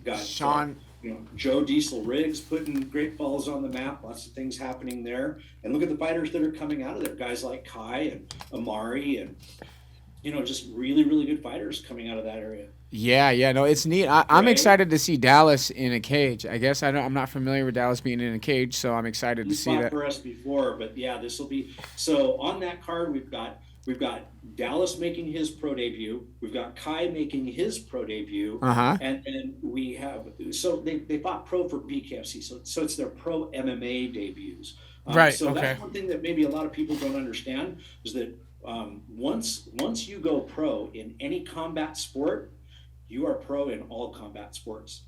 Got Sean Joe Diesel Riggs putting Great Falls on the map. Lots of things happening there. And look at the fighters that are coming out of there. Guys like Kai and Amari and, just really, really good fighters coming out of that area. Yeah, no, it's neat. I'm excited to see Dallas in a cage. I guess I'm not familiar with Dallas being in a cage, so I'm excited to see that. For us before, but yeah, this will be. So on that card, we've got Dallas making his pro debut. We've got Kai making his pro debut, and then we have. So they fought pro for BKFC, so it's their pro MMA debuts. Right. So okay. That's one thing that maybe a lot of people don't understand is that once you go pro in any combat sport, you are pro in all combat sports.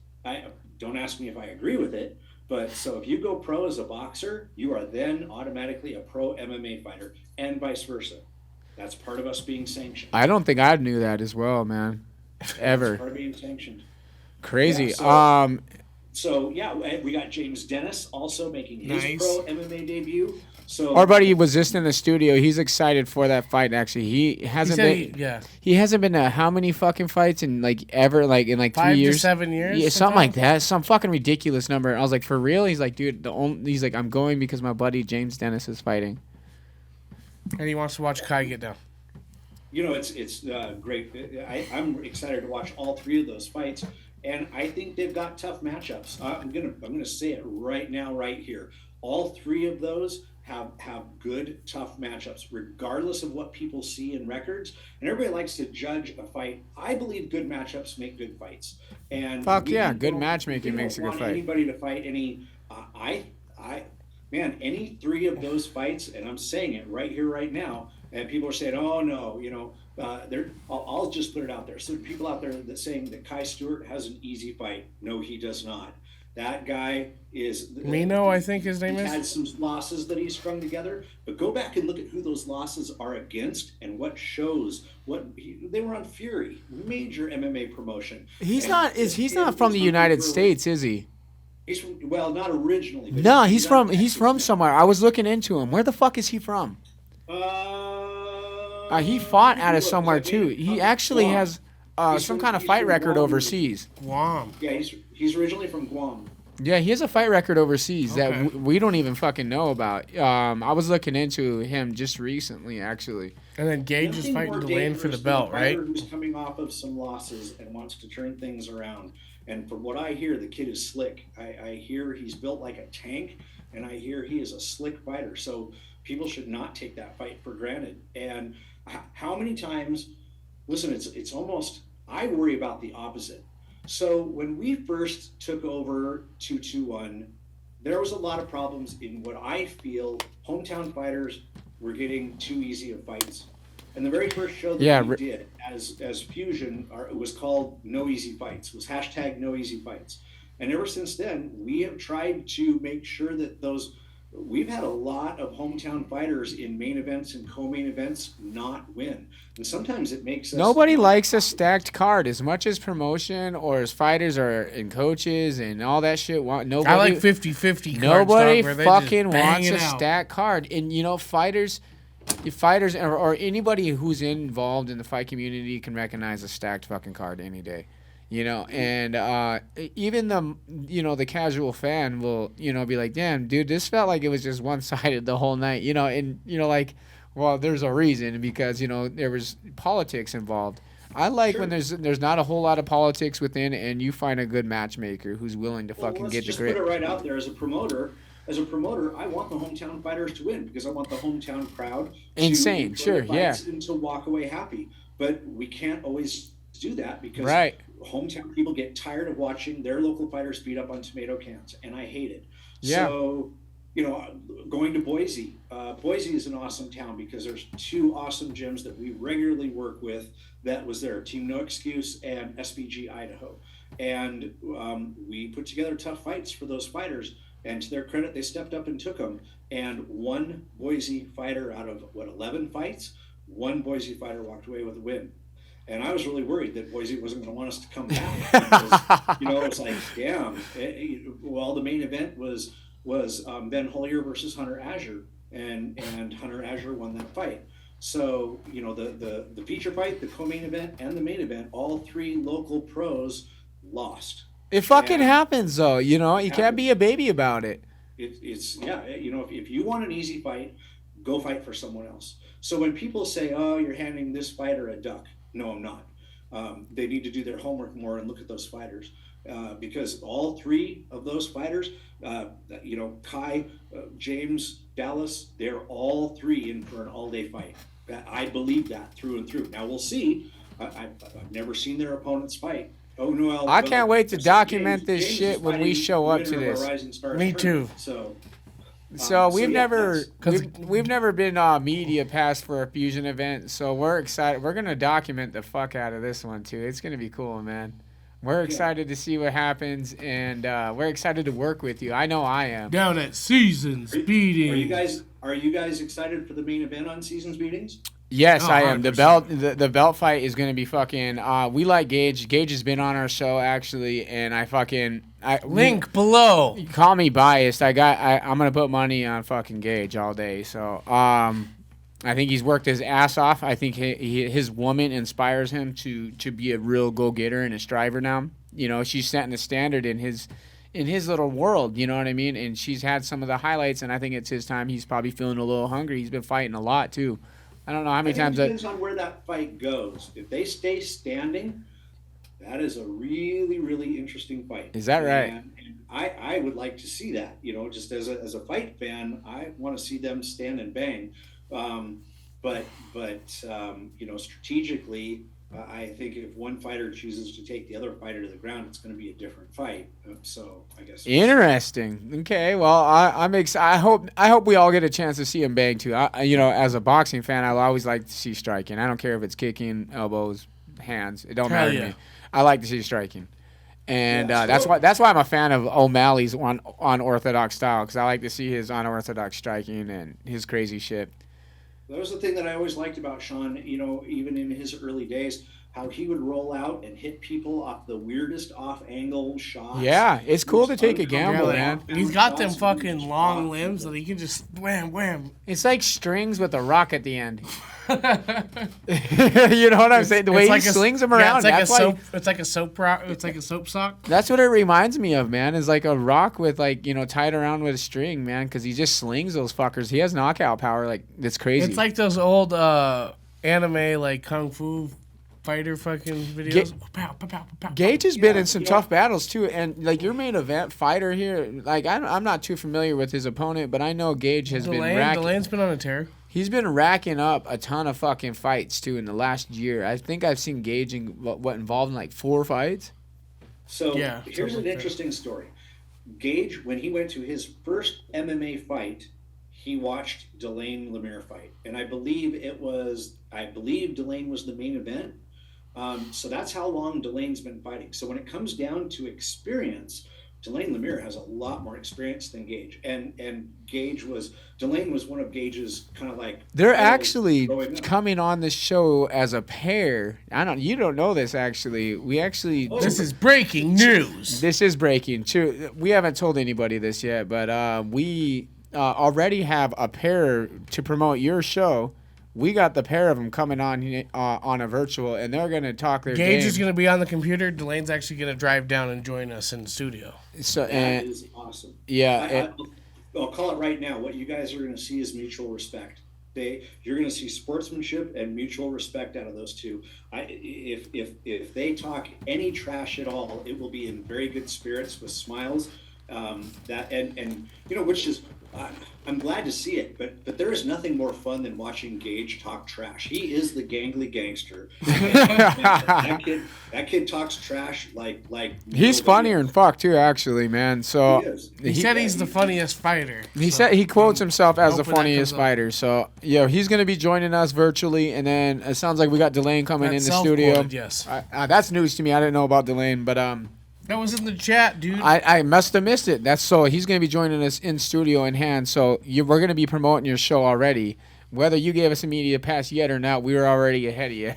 Don't ask me if I agree with it, but so if you go pro as a boxer, you are then automatically a pro MMA fighter, and vice versa. That's part of us being sanctioned. I don't think I knew that as well, man. Ever. That's part of being sanctioned. Crazy. Yeah, so we got James Dennis also making his pro MMA debut. So our buddy was just in the studio. He's excited for that fight. Actually, he hasn't been to how many fucking fights in ever in 3 years? 5 to 7 years. Yeah, something like that. Some fucking ridiculous number. I was like, for real? He's like, dude, he's like, I'm going because my buddy James Dennis is fighting. And he wants to watch Kai get down. It's great. I'm excited to watch all three of those fights, and I think they've got tough matchups. I'm gonna say it right now, right here. All three of those have good, tough matchups, regardless of what people see in records. And everybody likes to judge a fight. I believe good matchups make good fights. And good matchmaking makes a good fight. Anybody to fight any? Any three of those fights, and I'm saying it right here, right now. And people are saying, "Oh no, I'll just put it out there." So people out there that saying that Kai Stewart has an easy fight. No, he does not. That guy is Reno, I think his name is. He had some losses that he strung together, but go back and look at who those losses are against and what shows. They were on Fury, major MMA promotion. He's not from the United States, is he? He's from, not originally. No, he's from somewhere. I was looking into him. Where the fuck is he from? He fought out of somewhere too. He actually has some kind of fight record overseas. Guam. Yeah, he's originally from Guam. Yeah, he has a fight record overseas that we don't even fucking know about. I was looking into him just recently, actually. And then Gage is fighting to land for the belt, right? Who's coming off of some losses and wants to turn things around. And from what I hear, the kid is slick. I hear he's built like a tank, and I hear he is a slick fighter. So people should not take that fight for granted. And how many times? Listen, it's almost. I worry about the opposite. So when we first took over 221, there was a lot of problems in what I feel hometown fighters were getting too easy of fights. And the very first show that we did as Fusion, it was called No Easy Fights. It was # No Easy Fights. And ever since then, we have tried to make sure that we've had a lot of hometown fighters in main events and co-main events not win. And sometimes it makes us... Nobody likes a stacked card as much as promotion or as fighters and coaches and all that shit. Nobody, I like 50-50 cards. Nobody fucking wants a stacked card. And, fighters or anybody who's involved in the fight community can recognize a stacked fucking card any day. And even the casual fan will, be like, damn, dude, this felt like it was just one-sided the whole night, well, there's a reason because, there was politics involved. I like when there's not a whole lot of politics within and you find a good matchmaker who's willing to fucking get the grip. Put it right out there as a promoter, I want the hometown fighters to win because I want the hometown crowd insane, sure, yeah, and to walk away happy. But we can't always do that because hometown people get tired of watching their local fighters beat up on tomato cans, and I hate it. Yeah. So, going to Boise. Boise is an awesome town because there's two awesome gyms that we regularly work with. That was there, Team No Excuse and SBG Idaho. And we put together tough fights for those fighters. And to their credit, they stepped up and took them. And one Boise fighter out of, 11 fights, one Boise fighter walked away with a win. And I was really worried that Boise wasn't going to want us to come back. Because, it's like, damn. The main event was Ben Hollier versus Hunter Azure. And Hunter Azure won that fight. So, the feature fight, the co-main event, and the main event, all three local pros lost. It fucking happens, though. You know, you can't be a baby about it. It's you know, if you want an easy fight, go fight for someone else. So when people say, "Oh, you're handing this fighter a duck," no, I'm not. They need to do their homework more and look at those fighters, because all three of those fighters, you know, Kai, James, Dallas, they're all three in for an all-day fight. I believe that through and through. Now we'll see. I've never seen their opponents fight. Oh no! I can't wait to document this shit when we show up to this. Me too. So we've never been media passed for a Fusion event, so we're excited. We're gonna document the fuck out of this one too. It's gonna be cool, man. We're excited to see what happens, and we're excited to work with you. I know I am. Down at Seasons Meetings. Are you guys excited for the main event on Seasons Meetings? Yes, I am. 100%. The belt fight is gonna be fucking. We like Gage. Gage has been on our show actually, and Link below. Call me biased. I'm gonna put money on fucking Gage all day. So I think he's worked his ass off. I think his woman inspires him to be a real go-getter and a striver now. You know, she's setting the standard in his little world. You know what I mean? And she's had some of the highlights, and I think it's his time. He's probably feeling a little hungry. He's been fighting a lot too. I don't know how many times. It depends on where that fight goes. If they stay standing, that is a really, really interesting fight. Is that right? And I would like to see that. You know, just as a fight fan, I want to see them stand and bang. But you know, strategically, I think if one fighter chooses to take the other fighter to the ground, it's going to be a different fight. So I guess. Interesting. Okay. Well, I'm excited. I hope we all get a chance to see him bang too. You know, as a boxing fan, I always like to see striking. I don't care if it's kicking, elbows, hands. It don't matter to me. I like to see striking. And that's why I'm a fan of O'Malley's unorthodox style, because I like to see his unorthodox striking and his crazy shit. That was the thing that I always liked about Sean, you know, even in his early days, how he would roll out and hit people off the weirdest off-angle shots. Yeah, it's cool to take a gamble, man. He's got them fucking long limbs that he can just wham, wham. It's like strings with a rock at the end. You know what I'm saying? The way he slings them around. It's like a soap sock. That's what it reminds me of, man. Is like a rock with, like, you know, tied around with a string, man. Because he just slings those fuckers. He has knockout power, like, that's crazy. It's like those old anime, like kung fu fighter fucking videos. Gage has been in some tough battles too, and like your main event fighter here, like I'm not too familiar with his opponent, but I know Gage has been racking. Delane's been on a tear. He's been racking up a ton of fucking fights too in the last year. I think I've seen Gage in what involved in like 4 fights. So here's an interesting story. Gage, when he went to his first MMA fight, he watched Delane Lemire fight, and I believe Delane was the main event. So that's how long Delane's been fighting. So when it comes down to experience, Delane Lemire has a lot more experience than Gage, and Delane was one of Gage's kind of like. They're actually coming on this show as a pair. You don't know this actually. This is breaking news. This is breaking. We haven't told anybody this yet, but we already have a pair to promote your show. We got the pair of them coming on a virtual, and they're going to talk their Gage game. is going to be on the computer. Delane's actually going to drive down and join us in the studio. So that is awesome. Yeah. I'll call it right now. What you guys are going to see is mutual respect. You're going to see sportsmanship and mutual respect out of those two. If they talk any trash at all, it will be in very good spirits with smiles. And you know, which is. I'm glad to see it, but there is nothing more fun than watching Gage talk trash. He is the gangly gangster. That kid talks trash like. He's funnier than fuck too, actually, man. So he said he's the funniest fighter. He said he quotes himself as the funniest fighter. So he's gonna be joining us virtually, and then it sounds like we got Delane coming in the studio. Yes, that's news to me. I didn't know about Delane, but that was in the chat, dude. I must have missed it. He's going to be joining us in studio in hand. So we're going to be promoting your show already. Whether you gave us a media pass yet or not, we were already ahead of you.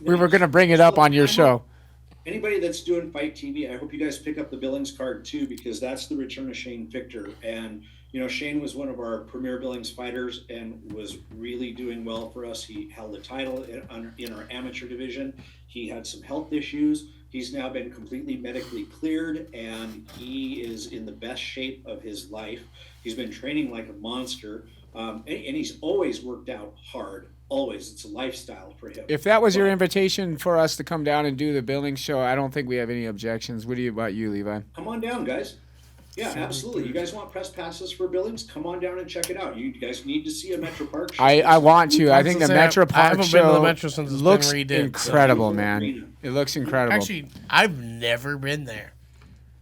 We were going to bring it up on your show. Anybody that's doing Fight TV, I hope you guys pick up the Billings card too, because that's the return of Shane Victor. And, you know, Shane was one of our premier Billings fighters and was really doing well for us. He held the title in our amateur division. He had some health issues. He's now been completely medically cleared, and he is in the best shape of his life. He's been training like a monster, and he's always worked out hard. Always. It's a lifestyle for him. If that was your invitation for us to come down and do the Billings show, I don't think we have any objections. What about you, Levi? Come on down, guys. Yeah, absolutely. You guys want press passes for Billings? Come on down and check it out. You guys need to see a Metro Park show. I want to. I think the Metro Park show looks redid, incredible, man. It looks incredible. Actually, I've never been there.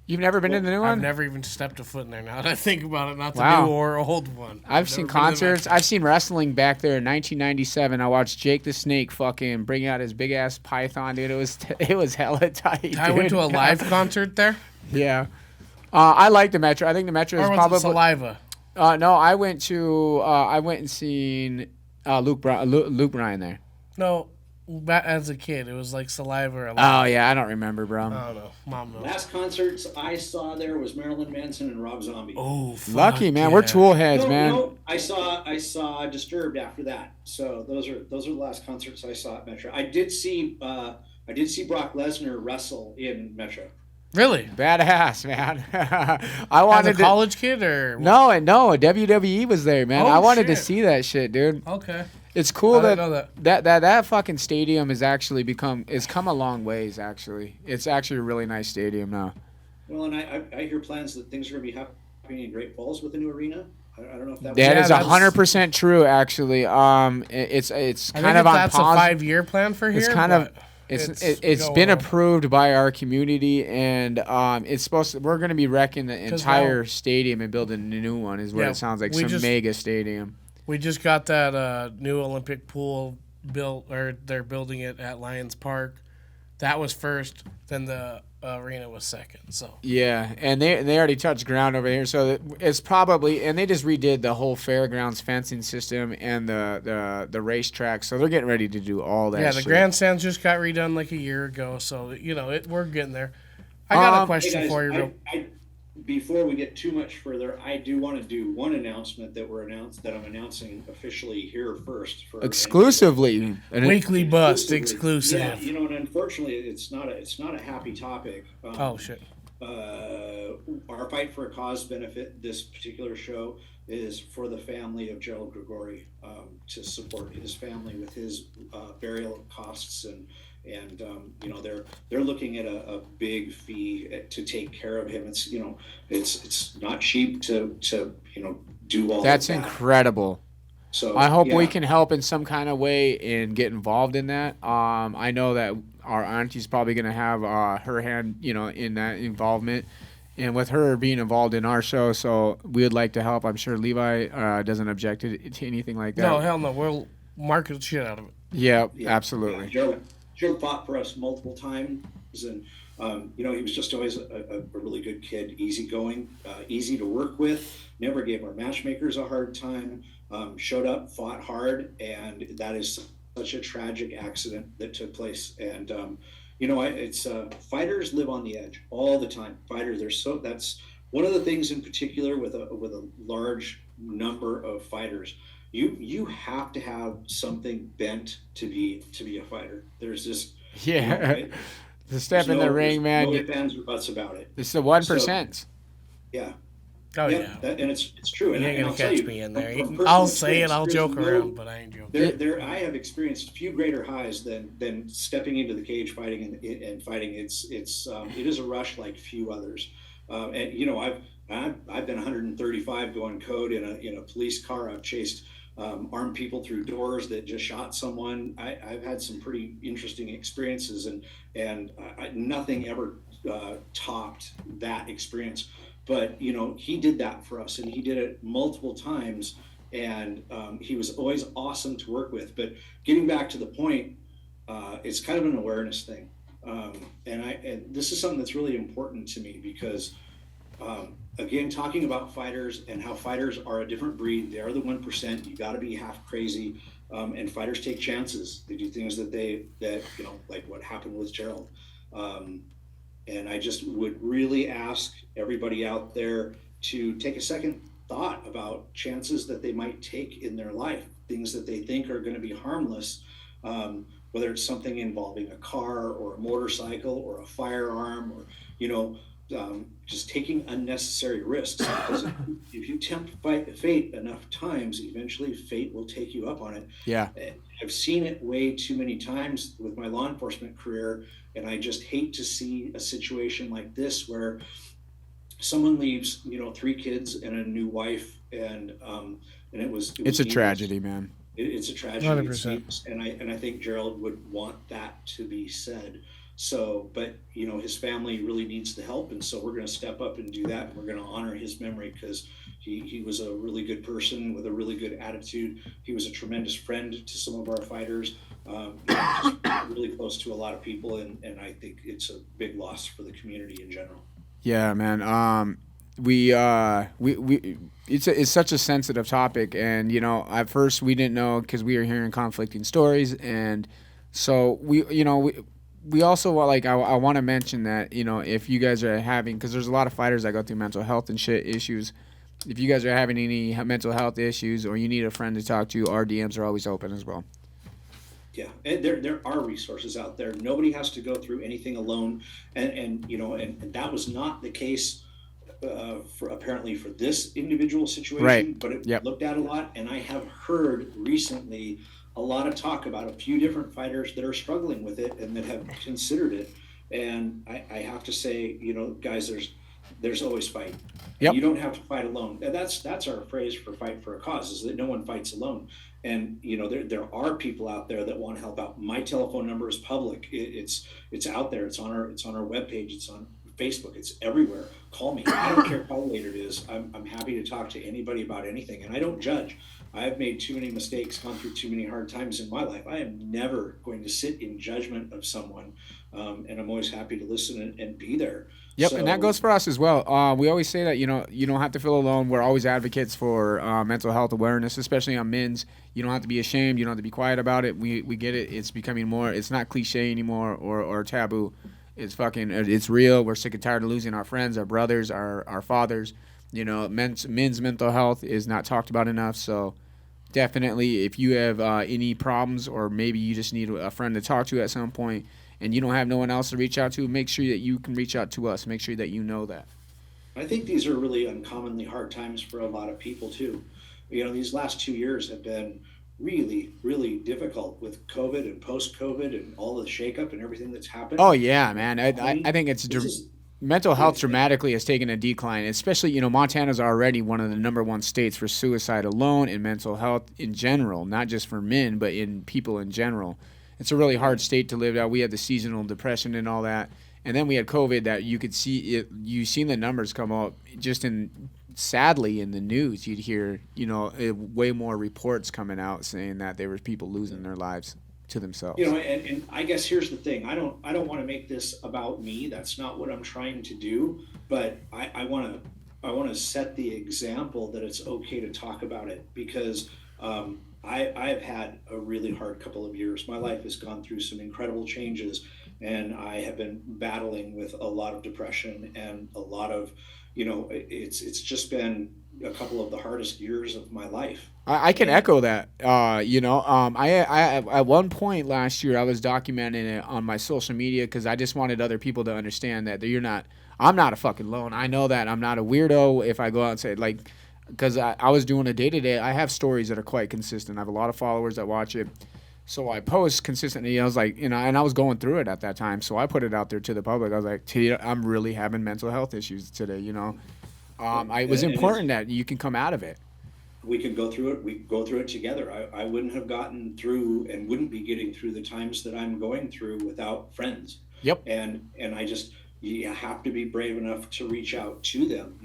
You've never been in the new one? I've never even stepped a foot in there now that I think about it. Not the new or old one. I've seen concerts. I've seen wrestling back there in 1997. I watched Jake the Snake fucking bring out his big ass python, dude. It was hella tight. I went to a live concert there. Yeah. I like the Metro. I think the Metro is probably Saliva. No, I went and seen Luke Bryan there. No. As a kid, it was like Saliva or Oh, yeah, I don't remember, bro. I don't know. Mom knows. Last concerts I saw there was Marilyn Manson and Rob Zombie. Oh, lucky, man. Yeah. We're tool heads, man. No, I saw Disturbed after that. So those are the last concerts I saw at Metro. I did see Brock Lesnar wrestle in Metro. Really? Badass, man. I wanted as a college kid or what? No, WWE was there, man. I wanted to see that shit, dude. Okay. It's cool that fucking stadium it's come a long ways, actually. It's actually a really nice stadium now. Well, and I hear plans that things are going to be happening in Great Falls with the new arena. I don't know if that. That is 100% true, actually. It's kind of on that's pause. A 5-year plan for here. It's kind of. It's been approved by our community, and we're going to be wrecking the entire stadium and building a new one. Is what it sounds like. Some mega stadium. We just got that new Olympic pool built, or they're building it at Lions Park. That was first, then the arena was second. So yeah, and they already touched ground over here. So it's probably, and they just redid the whole fairgrounds fencing system and the racetrack. So they're getting ready to do all that. Yeah, the grandstands just got redone like a year ago. So we're getting there. I got a question for you, before we get too much further, I do want to do one announcement that I'm announcing officially here first. Exclusively. Weekly Bust exclusive. Yeah, and unfortunately, it's not a happy topic. Oh, shit. Our Fight for a Cause benefit, this particular show, is for the family of Gerald Grigori, to support his family with his burial costs, and they're looking at a big fee to take care of him. It's not cheap to do all that's that. Incredible. So I hope we can help in some kind of way and get involved in that. I know that our auntie's probably going to have her hand in that involvement, and with her being involved in our show, so we would like to help. I'm sure Levi doesn't object to anything like that. No, hell no. We'll market the shit out of it. Yeah, absolutely. Gerald fought for us multiple times, and he was just always a really good kid, easygoing, easy to work with, never gave our matchmakers a hard time, showed up, fought hard, and that is such a tragic accident that took place. And it's fighters live on the edge all the time. Fighters, that's one of the things in particular with a large number of fighters. You have to have something bent to be a fighter. There's this the step in the ring, man. No ifs, ands, or buts about it. It's the 1%. So, yeah. Oh yeah. And it's true. You ain't gonna catch me in there. I'll say it. I'll joke around, but I ain't joking. I have experienced few greater highs than stepping into the cage fighting and fighting. It is a rush like few others. I've been 135 going code in a police car. I've chased armed people through doors that just shot someone. I've had some pretty interesting experiences, and nothing ever topped that experience. But he did that for us, and he did it multiple times, and he was always awesome to work with. But getting back to the point, it's kind of an awareness thing, and this is something that's really important to me because. Again, talking about fighters and how fighters are a different breed. They are the 1%. You got to be half crazy, and fighters take chances. They do things that like what happened with Gerald. And I just would really ask everybody out there to take a second thought about chances that they might take in their life, things that they think are going to be harmless. whether it's something involving a car or a motorcycle or a firearm or, just taking unnecessary risks. Because if you tempt fate enough times, eventually fate will take you up on it. Yeah. I've seen it way too many times with my law enforcement career, and I just hate to see a situation like this where someone leaves, 3 kids and a new wife, and it's a tragedy, man. It's a tragedy. 100%. And I think Gerald would want that to be said. So, but his family really needs the help, and so we're going to step up and do that. And we're going to honor his memory because he was a really good person with a really good attitude. He was a tremendous friend to some of our fighters. Just really close to a lot of people, and I think it's a big loss for the community in general. Yeah, man. It's such a sensitive topic, and at first we didn't know because we were hearing conflicting stories, and so we also I want to mention that if you guys are having, because there's a lot of fighters that go through mental health and shit issues. If you guys are having any mental health issues or you need a friend to talk to, our DMs are always open as well. Yeah, and there are resources out there. Nobody has to go through anything alone, and that was not the case apparently for this individual situation. Right. But it looked at a lot, and I have heard recently a lot of talk about a few different fighters that are struggling with it and that have considered it. And I have to say, guys, there's always fight. Yep. You don't have to fight alone. And that's our phrase for fight for a cause, is that no one fights alone. And there are people out there that want to help out. My telephone number is public. It's out there. It's on our webpage. It's on Facebook. It's everywhere. Call me. I don't care how late it is. I'm happy to talk to anybody about anything, and I don't judge. I've made too many mistakes, gone through too many hard times in my life. I am never going to sit in judgment of someone, and I'm always happy to listen and be there. Yep, and that goes for us as well. We always say that you don't have to feel alone. We're always advocates for mental health awareness, especially on men's. You don't have to be ashamed. You don't have to be quiet about it. We get it. It's becoming more. It's not cliche anymore or taboo. It's real. We're sick and tired of losing our friends, our brothers, our fathers. Men's mental health is not talked about enough. So definitely, if you have any problems, or maybe you just need a friend to talk to at some point, and you don't have no one else to reach out to, make sure that you can reach out to us. Make sure that you know that. I think these are really uncommonly hard times for a lot of people too. These last 2 years have been really, really difficult with COVID and post-COVID and all the shakeup and everything that's happened. Oh yeah, man. I think mental health dramatically has taken a decline, especially, Montana's already one of the #1 states for suicide alone and mental health in general, not just for men, but in people in general. It's a really hard state to live out. We had the seasonal depression and all that. And then we had COVID that you could see it. You've seen the numbers come up just sadly in the news. You'd hear, way more reports coming out saying that there were people losing their lives to themselves. And I guess here's the thing. I don't want to make this about me. That's not what I'm trying to do. But I want to set the example that it's okay to talk about it, because I've had a really hard couple of years. My life has gone through some incredible changes, and I have been battling with a lot of depression and a lot of, it's just been a couple of the hardest years of my life. I can echo that. I at one point last year, I was documenting it on my social media because I just wanted other people to understand that I'm not a fucking lone. I know that I'm not a weirdo if I go out and say, because I was doing a day-to-day. I have stories that are quite consistent. I have a lot of followers that watch it. So I post consistently. I was like, and I was going through it at that time. So I put it out there to the public. I was like, I'm really having mental health issues today, It was important that you can come out of it. We can go through it. We go through it together. I wouldn't have gotten through and wouldn't be getting through the times that I'm going through without friends. Yep. And you have to be brave enough to reach out to them.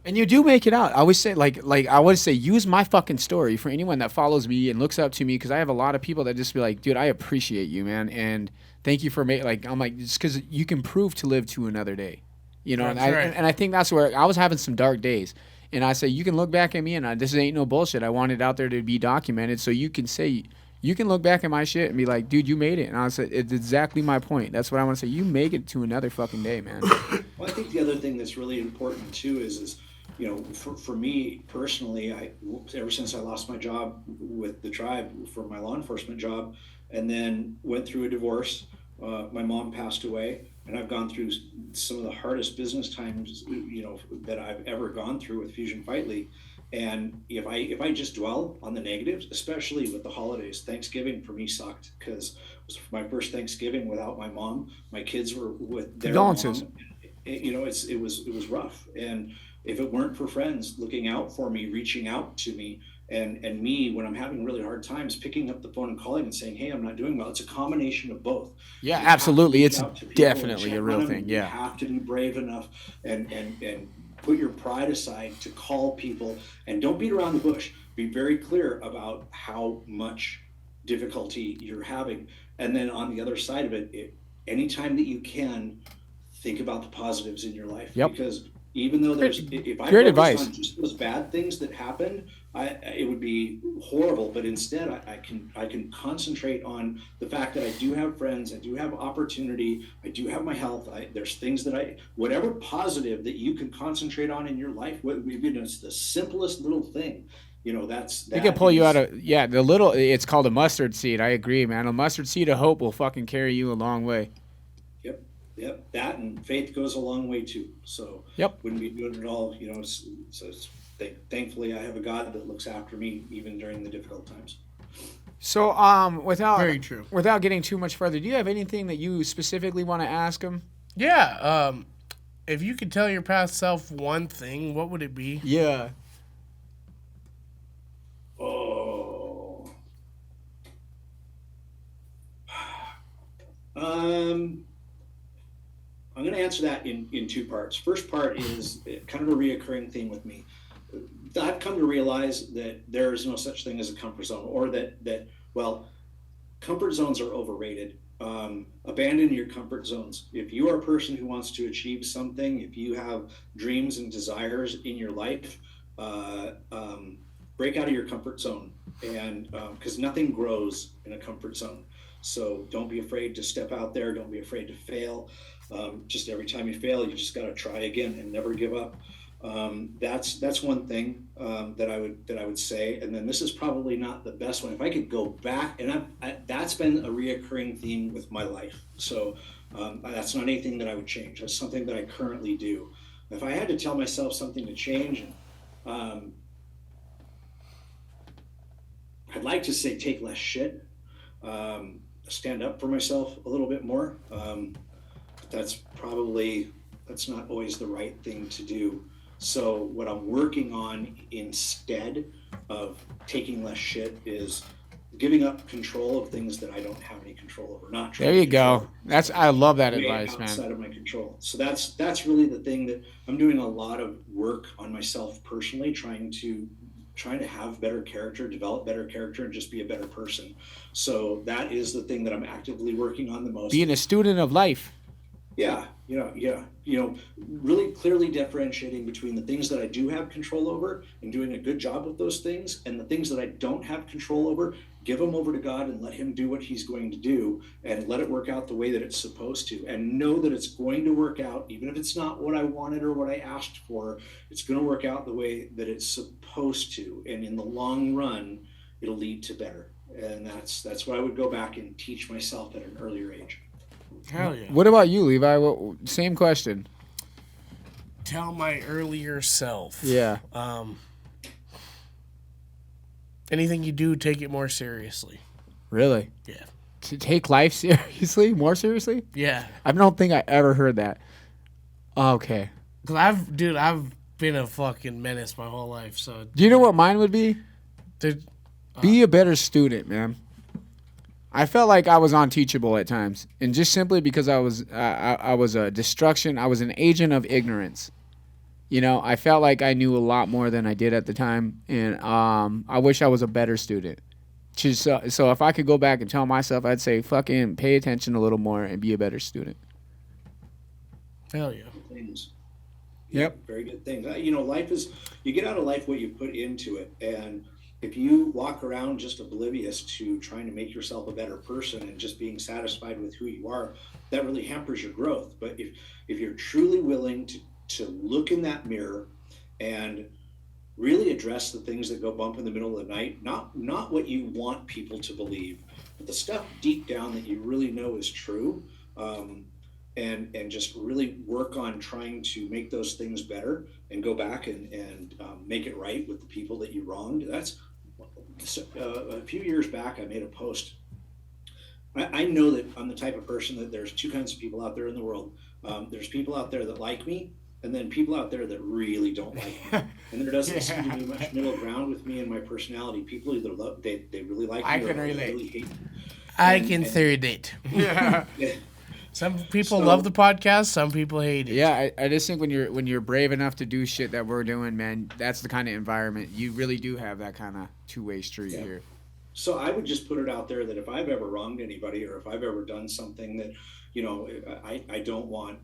And you do make it out. I always say, I always say, use my fucking story for anyone that follows me and looks up to me, because I have a lot of people that just be like, dude, I appreciate you, man, and thank you for I'm like, just because you can prove to live to another day, and I think that's where I was having some dark days, and I say, you can look back at me, and this ain't no bullshit. I want it out there to be documented, so you can say. You can look back at my shit and be like, dude, you made it. And I said, it's exactly my point. That's what I want to say. You make it to another fucking day, man. Well, I think the other thing that's really important too is for me personally, ever since I lost my job with the tribe for my law enforcement job, and then went through a divorce, my mom passed away, and I've gone through some of the hardest business times, that I've ever gone through with Fusion Fight League. And if I just dwell on the negatives, especially with the holidays, Thanksgiving for me sucked because it was my first Thanksgiving without my mom. My kids were with their mom. It was rough. And if it weren't for friends looking out for me, reaching out to me, and me when I'm having really hard times, picking up the phone and calling and saying, hey, I'm not doing well. It's a combination of both. Yeah, absolutely. It's definitely a real thing. Yeah. You have to be brave enough and put your pride aside to call people, and don't beat around the bush. Be very clear about how much difficulty you're having. And then on the other side of it, anytime that you can, think about the positives in your life. Yep. Because even though if I great focused advice on just those bad things that happened, it would be horrible. But instead, I can concentrate on the fact that I do have friends, I do have opportunity, I do have my health. There's things that whatever positive that you can concentrate on in your life, it's the simplest little thing. That can pull you out of the little. It's called a mustard seed. I agree, man. A mustard seed of hope will fucking carry you a long way. Yep, that and faith goes a long way too. So wouldn't be doing it all, thankfully I have a God that looks after me even during the difficult times. So Very true. Without getting too much further, do you have anything that you specifically want to ask him? Yeah. If you could tell your past self one thing, what would it be? Yeah. Oh. I'm going to answer that in two parts. First part is kind of a reoccurring theme with me. I've come to realize that there is no such thing as a comfort zone, or that comfort zones are overrated. Abandon your comfort zones. If you are a person who wants to achieve something, if you have dreams and desires in your life, break out of your comfort zone, and because nothing grows in a comfort zone. So don't be afraid to step out there. Don't be afraid to fail. Just every time you fail, you just got to try again and never give up. That's one thing that I would say. And then this is probably not the best one. If I could go back, and that's been a reoccurring theme with my life. So that's not anything that I would change. That's something that I currently do. If I had to tell myself something to change, I'd like to say take less shit. Stand up for myself a little bit more. That's not always the right thing to do. So what I'm working on instead of taking less shit is giving up control of things that I don't have any control over. There you go. I love that advice, man. Outside of my control. So that's really the thing that I'm doing a lot of work on myself personally, trying to have better character, develop better character, and just be a better person. So that is the thing that I'm actively working on the most. Being a student of life. Yeah. Really clearly differentiating between the things that I do have control over and doing a good job with those things, and the things that I don't have control over, give them over to God and let him do what he's going to do, and let it work out the way that it's supposed to, and know that it's going to work out. Even if it's not what I wanted or what I asked for, it's going to work out the way that it's supposed to. And in the long run, it'll lead to better. And that's what I would go back and teach myself at an earlier age. Hell yeah. What about you, Levi? Same question. Tell my earlier self. Yeah. Anything you do, take it more seriously. Really? Yeah. To take life seriously? More seriously? Yeah. I don't think I ever heard that. Okay. Cause I've been a fucking menace my whole life. So. Do you know what mine would be? Be a better student, man. I felt like I was unteachable at times, and just simply because I was a destruction. I was an agent of ignorance. I felt like I knew a lot more than I did at the time, and I wish I was a better student. So if I could go back and tell myself, I'd say fucking pay attention a little more and be a better student. Hell yeah. Things. Yep. Very good things. Life is, you get out of life what you put into it, and if you walk around just oblivious to trying to make yourself a better person and just being satisfied with who you are, that really hampers your growth. But if you're truly willing to look in that mirror and really address the things that go bump in the middle of the night. Not what you want people to believe, but the stuff deep down that you really know is true. And just really work on trying to make those things better and go back and make it right with the people that you wronged. That's a few years back, I made a post. I know that I'm the type of person that there's two kinds of people out there in the world. There's people out there that like me, and then people out there that really don't like me. And there doesn't seem to be much middle ground with me and my personality. People either love, they really like me, or they really hate me. I can third it. Yeah. Some people love the podcast. Some people hate it. Yeah, I just think when you're brave enough to do shit that we're doing, man, that's the kind of environment you really do have, that kind of two-way street here. So I would just put it out there that if I've ever wronged anybody, or if I've ever done something that, I don't want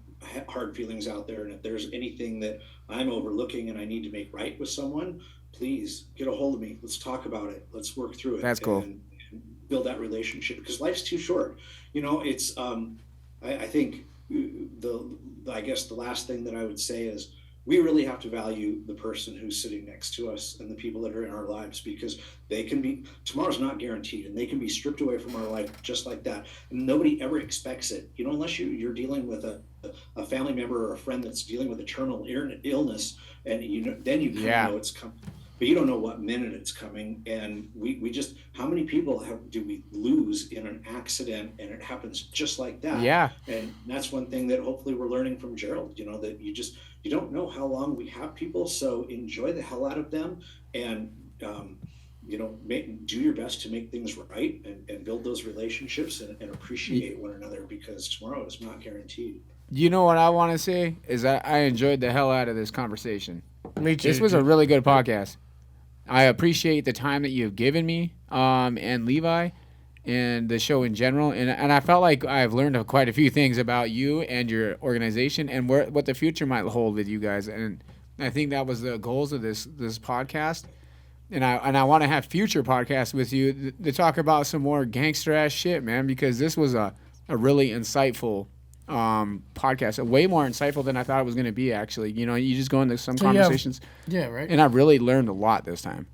hard feelings out there. And if there's anything that I'm overlooking and I need to make right with someone, please get a hold of me. Let's talk about it. Let's work through it. That's cool. And build that relationship, because life's too short. It's, I think I guess the last thing that I would say is we really have to value the person who's sitting next to us and the people that are in our lives, because tomorrow's not guaranteed, and they can be stripped away from our life just like that. And nobody ever expects it, unless you're dealing with a family member or a friend that's dealing with a terminal illness, and then you kind of know it's coming. But you don't know what minute it's coming. And we just, how many people do we lose in an accident, and it happens just like that? Yeah. And that's one thing that hopefully we're learning from Gerald, that you don't know how long we have people. So enjoy the hell out of them, and, do your best to make things right, and build those relationships, and appreciate one another, because tomorrow is not guaranteed. You know what I want to say is that I enjoyed the hell out of this conversation. Me too. This was a really good podcast. I appreciate the time that you've given me, and Levi, and the show in general. And I felt like I've learned quite a few things about you and your organization, and what the future might hold with you guys. And I think that was the goals of this podcast. And I want to have future podcasts with you to talk about some more gangster ass shit, man, because this was a really insightful podcast, way more insightful than I thought it was going to be, actually. You just go into some conversations. Yeah, right. And I really learned a lot this time.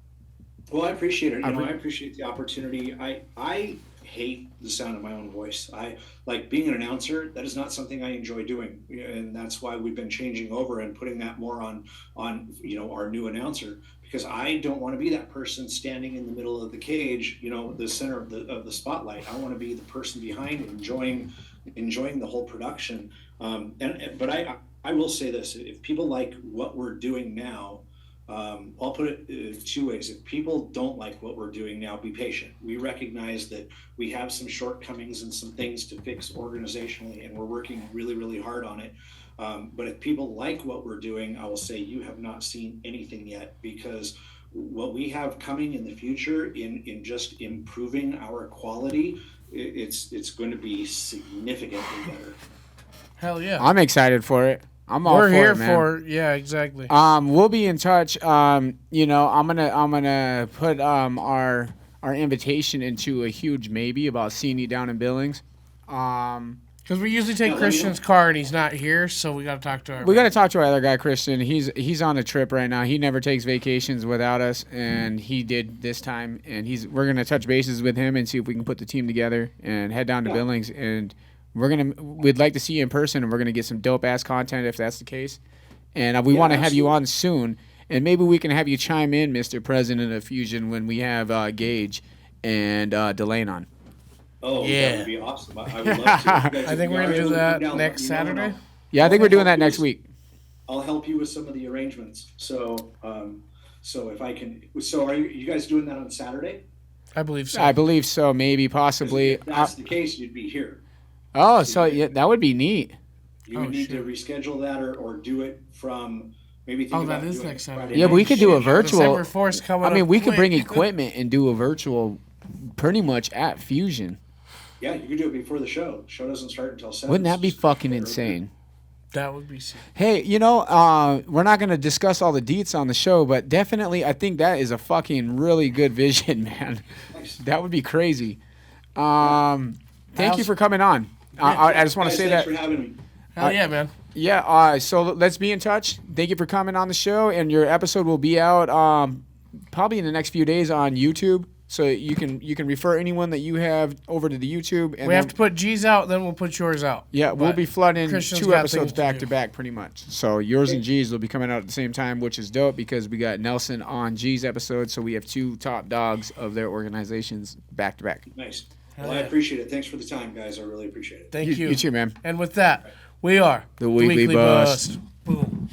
Well, I appreciate it. I appreciate the opportunity. I hate the sound of my own voice. I like being an announcer. That is not something I enjoy doing, and that's why we've been changing over and putting that more on our new announcer, because I don't want to be that person standing in the middle of the cage, the center of the spotlight. I want to be the person behind, enjoying the whole production. But I will say this: if people like what we're doing now, I'll put it two ways. If people don't like what we're doing now, be patient. We recognize that we have some shortcomings and some things to fix organizationally, and we're working really, really hard on it. But if people like what we're doing, I will say you have not seen anything yet, because what we have coming in the future in just improving our quality, it's going to be significantly better. Hell yeah. I'm excited for it. I'm all for it, man. We're here for yeah, exactly. We'll be in touch. I'm gonna put our invitation into a huge maybe about seeing you down in Billings. Because we usually take Christian's car, and he's not here, so we got to talk to our. We got to talk to our other guy, Christian. He's on a trip right now. He never takes vacations without us, and he did this time. And we're gonna touch bases with him and see if we can put the team together and head down to Billings. And we'd like to see you in person, and we're gonna get some dope ass content if that's the case. And we want to have you on soon, and maybe we can have you chime in, Mr. President of Fusion, when we have Gage and Delane on. Oh, yeah. That would be awesome. I would love to. I think we're going to do that next Saturday. Yeah, I think we're doing that next week. I'll help you with some of the arrangements. So if I can, are you guys doing that on Saturday? I believe so. I believe so, maybe, possibly. If that's the case, you'd be here. Oh, so yeah, that would be neat. You would need to reschedule that or do it from maybe. That is next Saturday. Yeah, we could do a virtual. December 4th coming we could bring equipment and do a virtual pretty much at Fusion. Yeah, you could do it before the show. The show doesn't start until 7. Wouldn't that be fucking insane? That would be sick. Hey, we're not going to discuss all the deets on the show, but definitely I think that is a fucking really good vision, man. Nice. That would be crazy. Thank you for coming on. I just want to say that. Thanks for having me. Hell yeah, man. Yeah, so let's be in touch. Thank you for coming on the show, and your episode will be out probably in the next few days on YouTube. So you can refer anyone that you have over to the YouTube. And we have to put G's out, then we'll put yours out. Yeah, we'll be flooding Christian's 2 got episodes things to back do. to back pretty much. So yours and G's will be coming out at the same time, which is dope because we got Nelson on G's episode. So we have 2 top dogs of their organizations back to back. Nice. Well, I appreciate it. Thanks for the time, guys. I really appreciate it. Thank you. You too, man. And with that, we are The Weekly Bust. Boom.